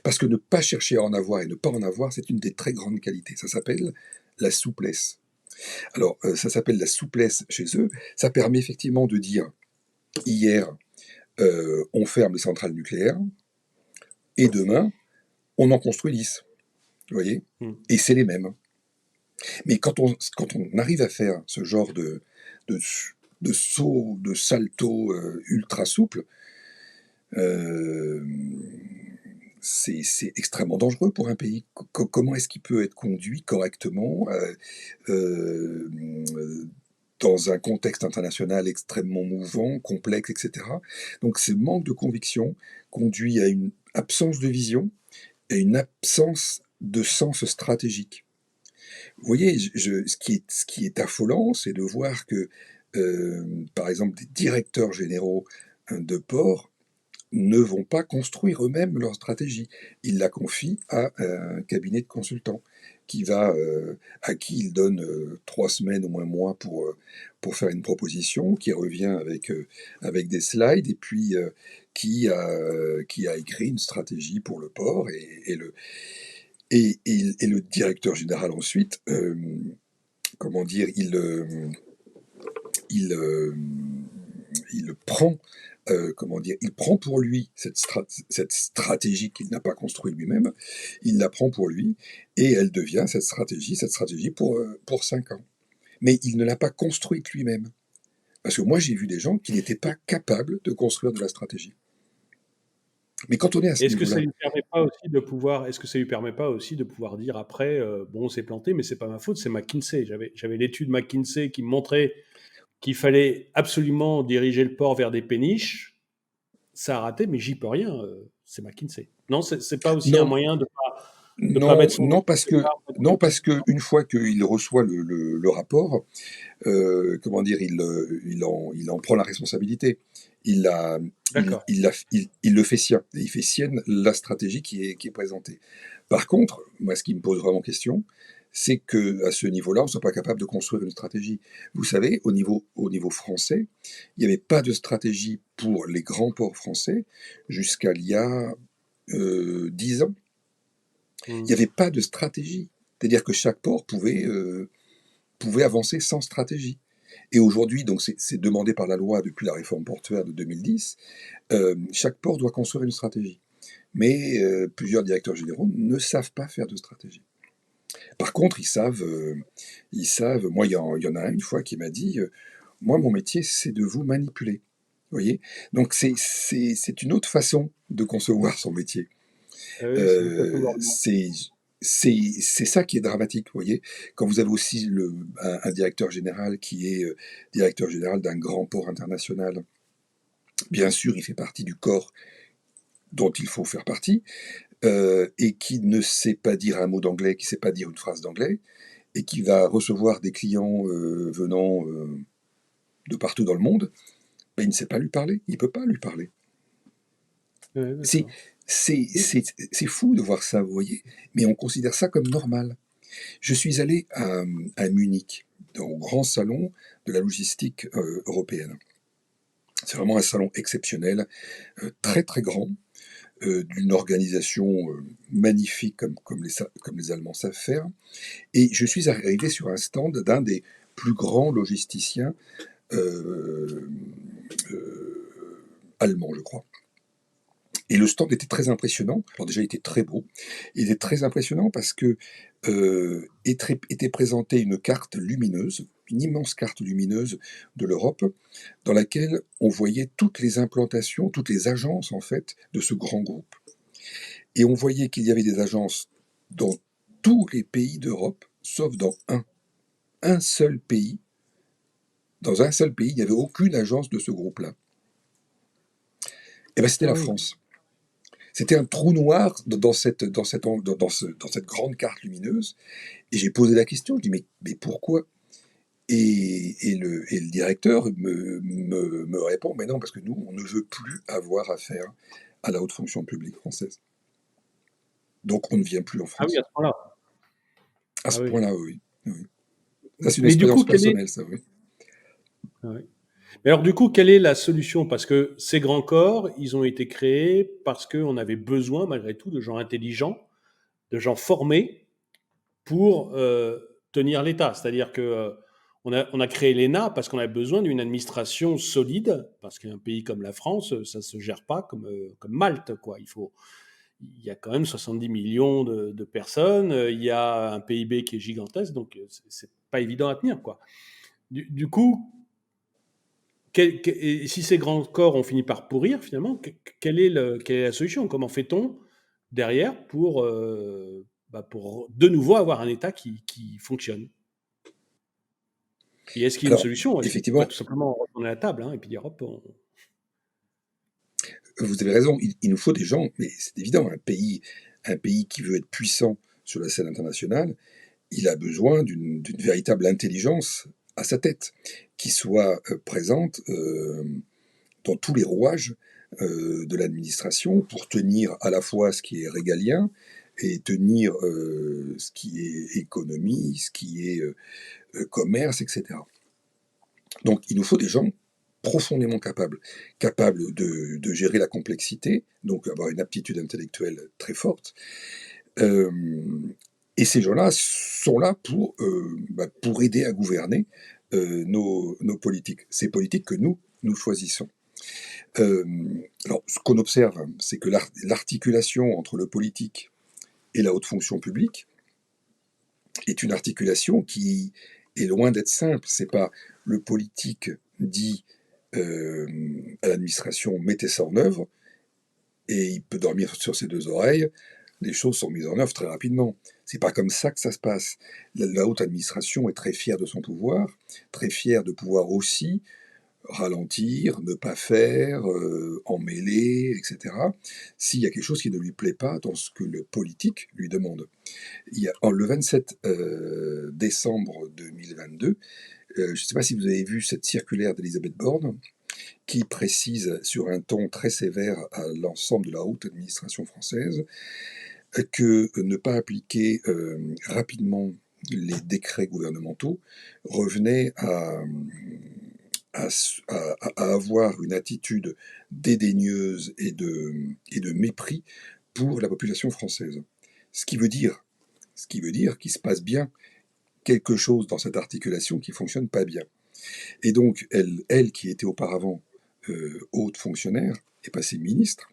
parce que ne pas chercher à en avoir et ne pas en avoir, c'est une des très grandes qualités. Ça s'appelle la souplesse. Alors, ça s'appelle la souplesse chez eux. Ça permet effectivement de dire, hier, on ferme les centrales nucléaires, et demain, on en construit 10. Vous voyez? Hmm. Et c'est les mêmes. Mais quand on arrive à faire ce genre de, de saut, de salto ultra souple, euh, c'est extrêmement dangereux pour un pays. Comment est-ce qu'il peut être conduit correctement euh, dans un contexte international extrêmement mouvant, complexe, etc. Donc ce manque de conviction conduit à une absence de vision et une absence de sens stratégique. Vous voyez, ce qui est affolant, c'est de voir que, par exemple, des directeurs généraux de ports ne vont pas construire eux-mêmes leur stratégie. Ils la confient à un cabinet de consultants à qui ils donnent 3 semaines ou un mois pour faire une proposition, qui revient avec des slides, et puis qui a écrit une stratégie pour le port, et le directeur général ensuite, comment dire, il, euh, il prend, comment dire, il prend pour lui cette stratégie qu'il n'a pas construite lui-même, il la prend pour lui, et elle devient cette stratégie pour 5 ans. Mais il ne l'a pas construite lui-même. Parce que moi, j'ai vu des gens qui n'étaient pas capables de construire de la stratégie. Mais quand on est à ce Est-ce que ça niveau-là, lui permet pas aussi de pouvoir, est-ce que ça lui permet pas aussi de pouvoir dire après, bon, on s'est planté, mais c'est pas ma faute, c'est McKinsey. J'avais l'étude McKinsey qui me montrait qu'il fallait absolument diriger le port vers des péniches. Ça a raté, mais j'y peux rien. C'est McKinsey. Non, c'est pas aussi un non, moyen de pas non, mettre son non, nez parce quelque que, part, non, parce que une fois qu'il reçoit le rapport, comment dire, il en prend la responsabilité. Il, la, D'accord. il le fait sien. Et il fait sienne la stratégie qui est présentée. Par contre, moi, ce qui me pose vraiment question, c'est qu'à ce niveau-là, on ne soit pas capable de construire une stratégie. Vous savez, au niveau français, il n'y avait pas de stratégie pour les grands ports français jusqu'à il y a 10 ans. Il Hmm. n'y avait pas de stratégie. C'est-à-dire que chaque port pouvait avancer sans stratégie. Et aujourd'hui, donc c'est demandé par la loi depuis la réforme portuaire de 2010, chaque port doit construire une stratégie. Mais plusieurs directeurs généraux ne savent pas faire de stratégie. Par contre, ils savent. Moi, il y en a un une fois qui m'a dit, moi, mon métier, c'est de vous manipuler. Vous voyez. Donc c'est une autre façon de concevoir son métier. Ah oui, c'est une façon d'orienter. C'est ça qui est dramatique, vous voyez. Quand vous avez aussi un directeur général qui est directeur général d'un grand port international, bien sûr, il fait partie du corps dont il faut faire partie, et qui ne sait pas dire un mot d'anglais, qui ne sait pas dire une phrase d'anglais, et qui va recevoir des clients venant de partout dans le monde, ben, il ne sait pas lui parler, il ne peut pas lui parler. Ouais, C'est, d'accord. Et- c'est fou de voir ça, vous voyez, mais on considère ça comme normal. Je suis allé à Munich, au grand salon de la logistique européenne. C'est vraiment un salon exceptionnel, très très grand, d'une organisation magnifique comme les Allemands savent faire. Et je suis arrivé sur un stand d'un des plus grands logisticiens euh, allemands, je crois. Et le stand était très impressionnant. Alors déjà, il était très beau. Il était très impressionnant parce que était présentée une carte lumineuse, une immense carte lumineuse de l'Europe, dans laquelle on voyait toutes les implantations, toutes les agences en fait de ce grand groupe. Et on voyait qu'il y avait des agences dans tous les pays d'Europe, sauf dans un seul pays. Dans un seul pays, il n'y avait aucune agence de ce groupe-là. Et bien, c'était Ah la oui. France. C'était un trou noir dans cette grande carte lumineuse. Et j'ai posé la question, je dis, mais pourquoi? Et le directeur me répond, mais non, parce que nous, on ne veut plus avoir affaire à la haute fonction publique française. Donc on ne vient plus en Ah oui, France. à ce point-là. À Ah ce oui. point-là, oui. Oui. Ça, c'est une Mais du coup, expérience personnelle, ça, oui. ah oui. Mais alors, du coup, quelle est la solution? Parce que ces grands corps, ils ont été créés parce qu'on avait besoin, malgré tout, de gens intelligents, de gens formés pour tenir l'État. C'est-à-dire que on a créé l'ENA parce qu'on a besoin d'une administration solide, parce qu'un pays comme la France, ça se gère pas comme Malte, quoi. Il y a quand même 70 millions de personnes, il y a un PIB qui est gigantesque, donc c'est pas évident à tenir, quoi. Du coup, et si ces grands corps ont fini par pourrir, finalement, quelle est la solution? Comment fait-on derrière pour de nouveau avoir un État qui fonctionne? Et est-ce qu'il y a une Alors, solution? Est-ce qu'il ne faut pas effectivement, tout simplement retourner à la table, hein, et puis dire hop, vous avez raison, il nous faut des gens, mais c'est évident, un pays qui veut être puissant sur la scène internationale, il a besoin d'une véritable intelligence à sa tête, qui soit présente dans tous les rouages de l'administration pour tenir à la fois ce qui est régalien et tenir ce qui est économie, ce qui est commerce, etc. Donc il nous faut des gens profondément capables de gérer la complexité, donc avoir une aptitude intellectuelle très forte. Euh, et ces gens-là sont là pour aider à gouverner nos politiques, ces politiques que nous choisissons. Euh, alors, ce qu'on observe, c'est que l'articulation entre le politique et la haute fonction publique est une articulation qui est loin d'être simple. C'est pas le politique dit à l'administration mettez ça en œuvre et il peut dormir sur ses deux oreilles. Les choses sont mises en œuvre très rapidement. C'est pas comme ça que ça se passe. La haute administration est très fière de son pouvoir, très fière de pouvoir aussi ralentir, ne pas faire, emmêler, etc. S'il y a quelque chose qui ne lui plaît pas dans ce que le politique lui demande. Le 27 décembre 2022, je ne sais pas si vous avez vu cette circulaire d'Elisabeth Borne, qui précise sur un ton très sévère à l'ensemble de la haute administration française que ne pas appliquer rapidement les décrets gouvernementaux revenait à, à avoir une attitude dédaigneuse et de mépris pour la population française. Ce qui veut dire, ce qui veut dire qu'il se passe bien quelque chose dans cette articulation qui fonctionne pas bien. Et donc, elle qui était auparavant haute fonctionnaire, est passée ministre,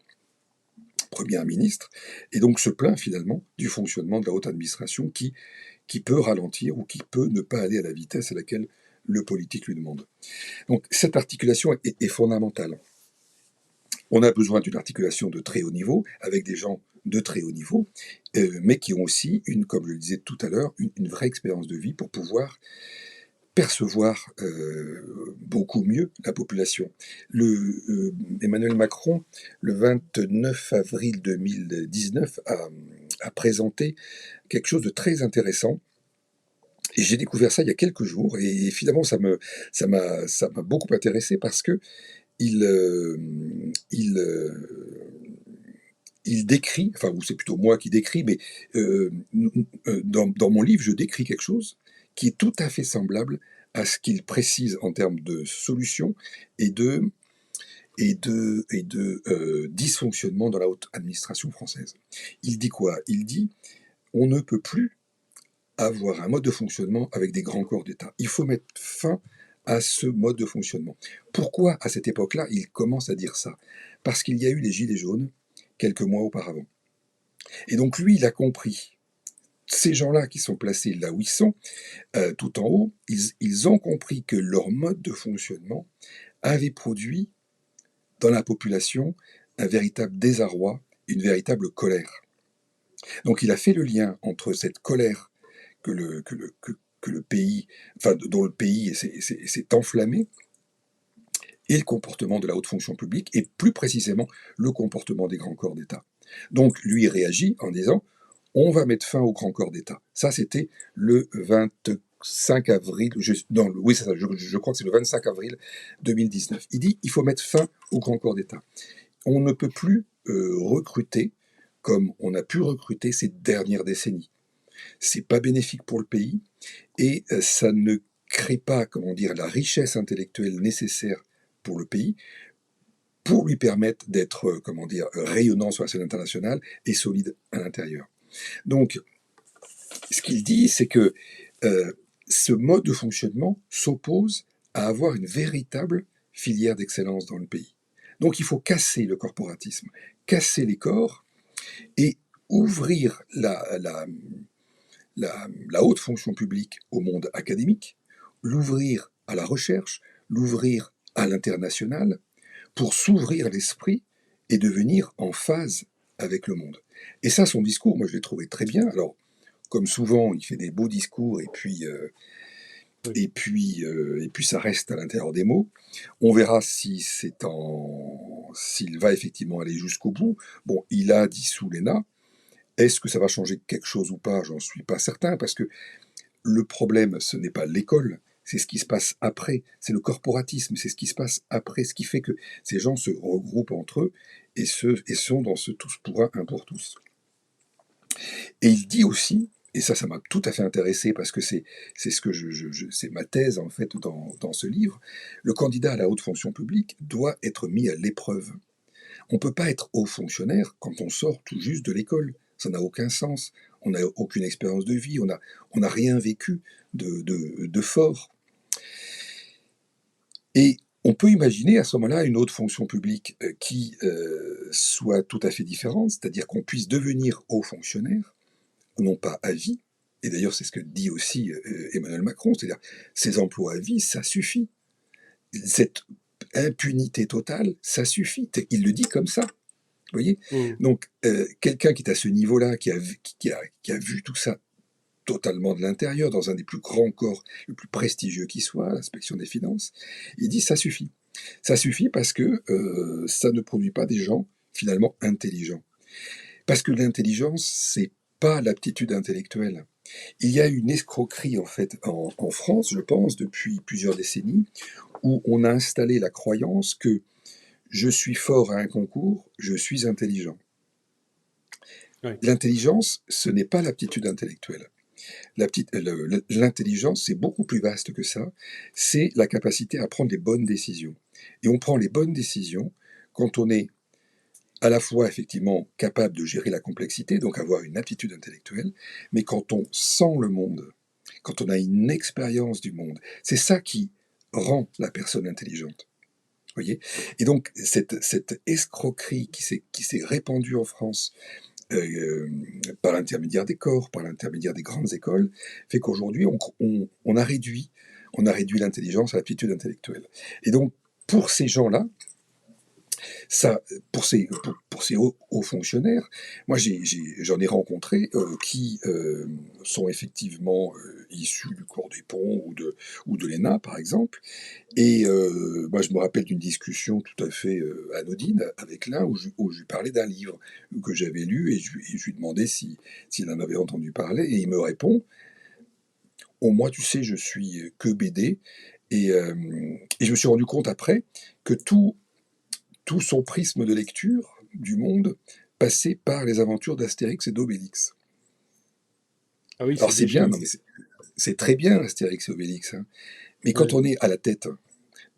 première ministre, et donc se plaint finalement du fonctionnement de la haute administration qui peut ralentir ou qui peut ne pas aller à la vitesse à laquelle le politique lui demande. Donc cette articulation est fondamentale. On a besoin d'une articulation de très haut niveau, avec des gens de très haut niveau, mais qui ont aussi, comme je le disais tout à l'heure, une vraie expérience de vie pour pouvoir percevoir beaucoup mieux la population. Emmanuel Macron, le 29 avril 2019, a présenté quelque chose de très intéressant. Et j'ai découvert ça il y a quelques jours, et finalement ça m'a beaucoup intéressé parce que il, euh, il, euh, il décrit, enfin, ou c'est plutôt moi qui décris, mais dans mon livre, je décris quelque chose qui est tout à fait semblable à ce qu'il précise en termes de solutions et de dysfonctionnement dans la haute administration française. Il dit quoi? Il dit on ne peut plus avoir un mode de fonctionnement avec des grands corps d'État. Il faut mettre fin à ce mode de fonctionnement. Pourquoi, à cette époque-là, il commence à dire ça? Parce qu'il y a eu les Gilets jaunes quelques mois auparavant. Et donc lui, il a compris. Ces gens-là qui sont placés là où ils sont, tout en haut, ils ont compris que leur mode de fonctionnement avait produit dans la population un véritable désarroi, une véritable colère. Donc il a fait le lien entre cette colère que le pays, enfin dont le pays s'est enflammé, et le comportement de la haute fonction publique, et plus précisément le comportement des grands corps d'État. Donc lui réagit en disant on va mettre fin aux grands corps d'État. Ça, c'était le 25 avril, non, oui, c'est ça, je crois que c'est le 25 avril 2019. Il dit il faut mettre fin aux grands corps d'État. On ne peut plus recruter comme on a pu recruter ces dernières décennies. C'est pas bénéfique pour le pays et ça ne crée pas, comment dire, la richesse intellectuelle nécessaire pour le pays pour lui permettre d'être, comment dire, rayonnant sur la scène internationale et solide à l'intérieur. Donc, ce qu'il dit, c'est que euh, ce mode de fonctionnement s'oppose à avoir une véritable filière d'excellence dans le pays. Donc il faut casser le corporatisme, casser les corps et ouvrir la haute fonction publique au monde académique, l'ouvrir à la recherche, l'ouvrir à l'international, pour s'ouvrir l'esprit et devenir en phase avec le monde. Et ça, son discours, moi je l'ai trouvé très bien. Alors, comme souvent, il fait des beaux discours Oui. et puis ça reste à l'intérieur des mots. On verra si s'il va effectivement aller jusqu'au bout. Bon, il a dissous l'ENA. Est-ce que ça va changer quelque chose ou pas? J'en suis pas certain, parce que le problème, ce n'est pas l'école, c'est ce qui se passe après, c'est le corporatisme, c'est ce qui se passe après, ce qui fait que ces gens se regroupent entre eux et sont dans ce tous pour un pour tous. Et il dit aussi, et ça m'a tout à fait intéressé parce que c'est ce que c'est ma thèse en fait dans ce livre, le candidat à la haute fonction publique doit être mis à l'épreuve. On ne peut pas être haut fonctionnaire quand on sort tout juste de l'école. Ça n'a aucun sens. On n'a aucune expérience de vie, on n'a rien vécu de fort. Et on peut imaginer à ce moment-là une autre fonction publique qui soit tout à fait différente, c'est-à-dire qu'on puisse devenir haut fonctionnaire, non pas à vie. Et d'ailleurs, c'est ce que dit aussi Emmanuel Macron, c'est-à-dire ces emplois à vie, ça suffit. Cette impunité totale, ça suffit. Il le dit comme ça. Vous voyez? Mm. Donc, quelqu'un qui est à ce niveau-là, qui a vu tout ça totalement de l'intérieur, dans un des plus grands corps, le plus prestigieux qui soit, l'inspection des finances, il dit ça suffit. Ça suffit parce que ça ne produit pas des gens finalement intelligents. Parce que l'intelligence, c'est pas l'aptitude intellectuelle. Il y a une escroquerie en fait en France, je pense, depuis plusieurs décennies, où on a installé la croyance que je suis fort à un concours, je suis intelligent. Ouais. L'intelligence, ce n'est pas l'aptitude intellectuelle. L'intelligence, c'est beaucoup plus vaste que ça. C'est la capacité à prendre les bonnes décisions. Et on prend les bonnes décisions quand on est à la fois effectivement capable de gérer la complexité, donc avoir une aptitude intellectuelle, mais quand on sent le monde, quand on a une expérience du monde, c'est ça qui rend la personne intelligente. Voyez. Et donc cette escroquerie qui s'est répandue en France euh, par l'intermédiaire des corps, par l'intermédiaire des grandes écoles, fait qu'aujourd'hui, on a réduit l'intelligence à l'aptitude intellectuelle. Et donc, pour ces gens-là, ça, pour ces hauts fonctionnaires, moi j'en ai rencontré qui sont effectivement issus du corps des ponts ou de l'ENA, par exemple. Et moi, je me rappelle d'une discussion tout à fait anodine avec l'un où je lui parlais d'un livre que j'avais lu et je lui demandais s'il en avait entendu parler. Et il me répond, oh, moi, tu sais, je suis que BD. Et je me suis rendu compte après que tout son prisme de lecture du monde passait par les aventures d'Astérix et d'Obélix. Ah oui, Alors c'est c'est bien, défini. non, mais c'est très bien Astérix et Obélix, hein. Mais quand Ouais. on est à la tête,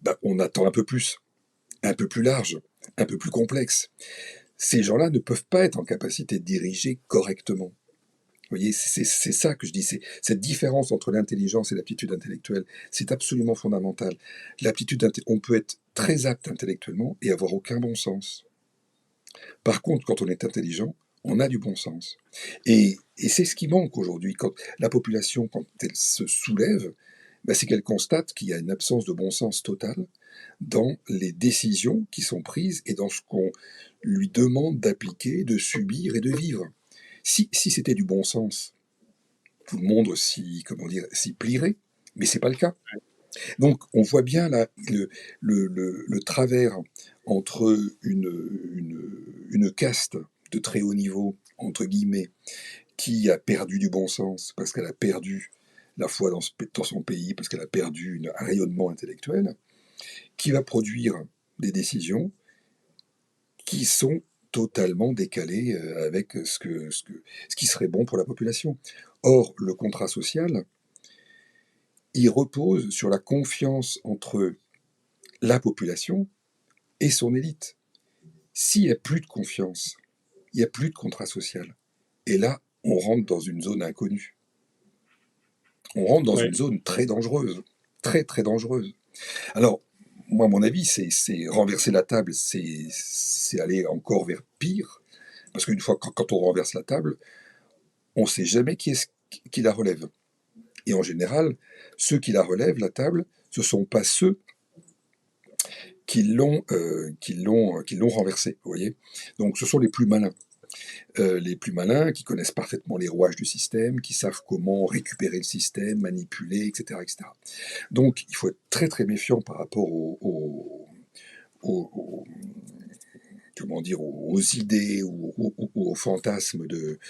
bah, on attend un peu plus large, un peu plus complexe. Ces gens-là ne peuvent pas être en capacité de diriger correctement. Vous voyez, c'est ça que je dis, c'est cette différence entre l'intelligence et l'aptitude intellectuelle, c'est absolument fondamental. On peut être très apte intellectuellement et avoir aucun bon sens. Par contre, quand on est intelligent, on a du bon sens. Et c'est ce qui manque aujourd'hui. Quand la population, quand elle se soulève, ben, c'est qu'elle constate qu'il y a une absence de bon sens totale dans les décisions qui sont prises et dans ce qu'on lui demande d'appliquer, de subir et de vivre. Si c'était du bon sens, tout le monde s'y plierait, mais c'est pas le cas. Donc on voit bien là le travers entre une caste de très haut niveau, entre guillemets, qui a perdu du bon sens parce qu'elle a perdu la foi dans son pays, parce qu'elle a perdu un rayonnement intellectuel, qui va produire des décisions qui sont totalement décalées avec ce qui serait bon pour la population. Or, le contrat social, il repose sur la confiance entre la population et son élite. S'il n'y a plus de confiance, il n'y a plus de contrat social. Et là, on rentre dans une zone inconnue. On rentre dans Ouais. une zone très dangereuse, très très dangereuse. Alors, moi, à mon avis, c'est renverser la table, c'est aller encore vers pire, parce qu'une fois, quand on renverse la table, on ne sait jamais qui la relève. Et en général, ceux qui la relèvent, la table, ce ne sont pas ceux qui l'ont renversée, vous voyez. Donc ce sont les plus malins qui connaissent parfaitement les rouages du système, qui savent comment récupérer le système, manipuler, etc., etc. Donc il faut être très très méfiant par rapport aux, comment dire, aux idées ou aux fantasmes de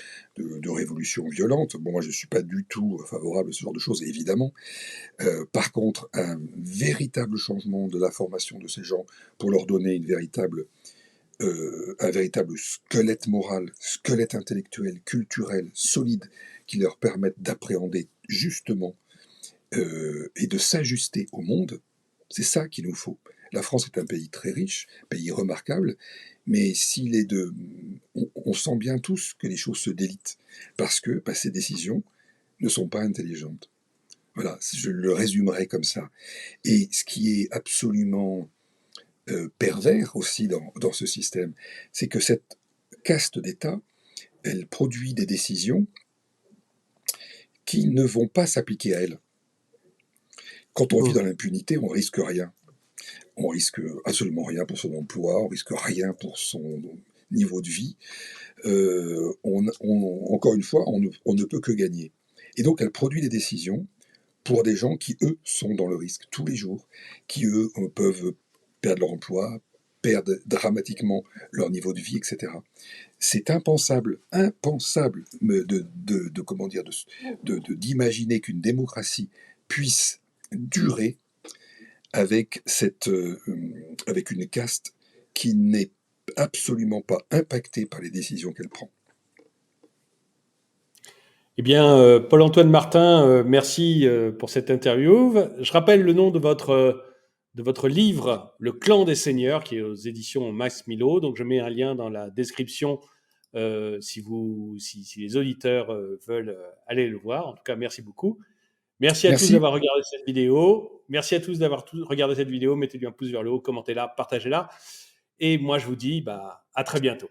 révolution violente. Bon, moi, je ne suis pas du tout favorable à ce genre de choses, évidemment. Par contre, un véritable changement de la formation de ces gens pour leur donner un véritable squelette moral, squelette intellectuel, culturel, solide, qui leur permette d'appréhender justement et de s'ajuster au monde, c'est ça qu'il nous faut. La France est un pays très riche, pays remarquable, mais s'il est de, on sent bien tous que les choses se délitent parce que bah, ces décisions ne sont pas intelligentes. Voilà, je le résumerai comme ça. Et ce qui est absolument pervers aussi dans ce système, c'est que cette caste d'État, elle produit des décisions qui ne vont pas s'appliquer à elle. Quand on vit dans Mmh. l'impunité, on risque rien. On risque absolument rien pour son emploi, on risque rien pour son niveau de vie. Encore une fois, on ne peut que gagner. Et donc, elle produit des décisions pour des gens qui, eux, sont dans le risque tous les jours, qui, eux, peuvent perdre leur emploi, perdre dramatiquement leur niveau de vie, etc. C'est impensable, impensable comment dire, d'imaginer qu'une démocratie puisse durer avec, avec une caste qui n'est absolument pas impactée par les décisions qu'elle prend. Eh bien, Paul-Antoine Martin, merci pour cette interview. Je rappelle le nom de votre livre, Le Clan des Seigneurs, qui est aux éditions Max Milo. Donc, je mets un lien dans la description si les auditeurs veulent aller le voir. En tout cas, merci beaucoup. Merci à tous Merci, d'avoir regardé cette vidéo. Merci à tous d'avoir regardé cette vidéo. Mettez-lui un pouce vers le haut, commentez-la, partagez-la. Et moi, je vous dis à très bientôt.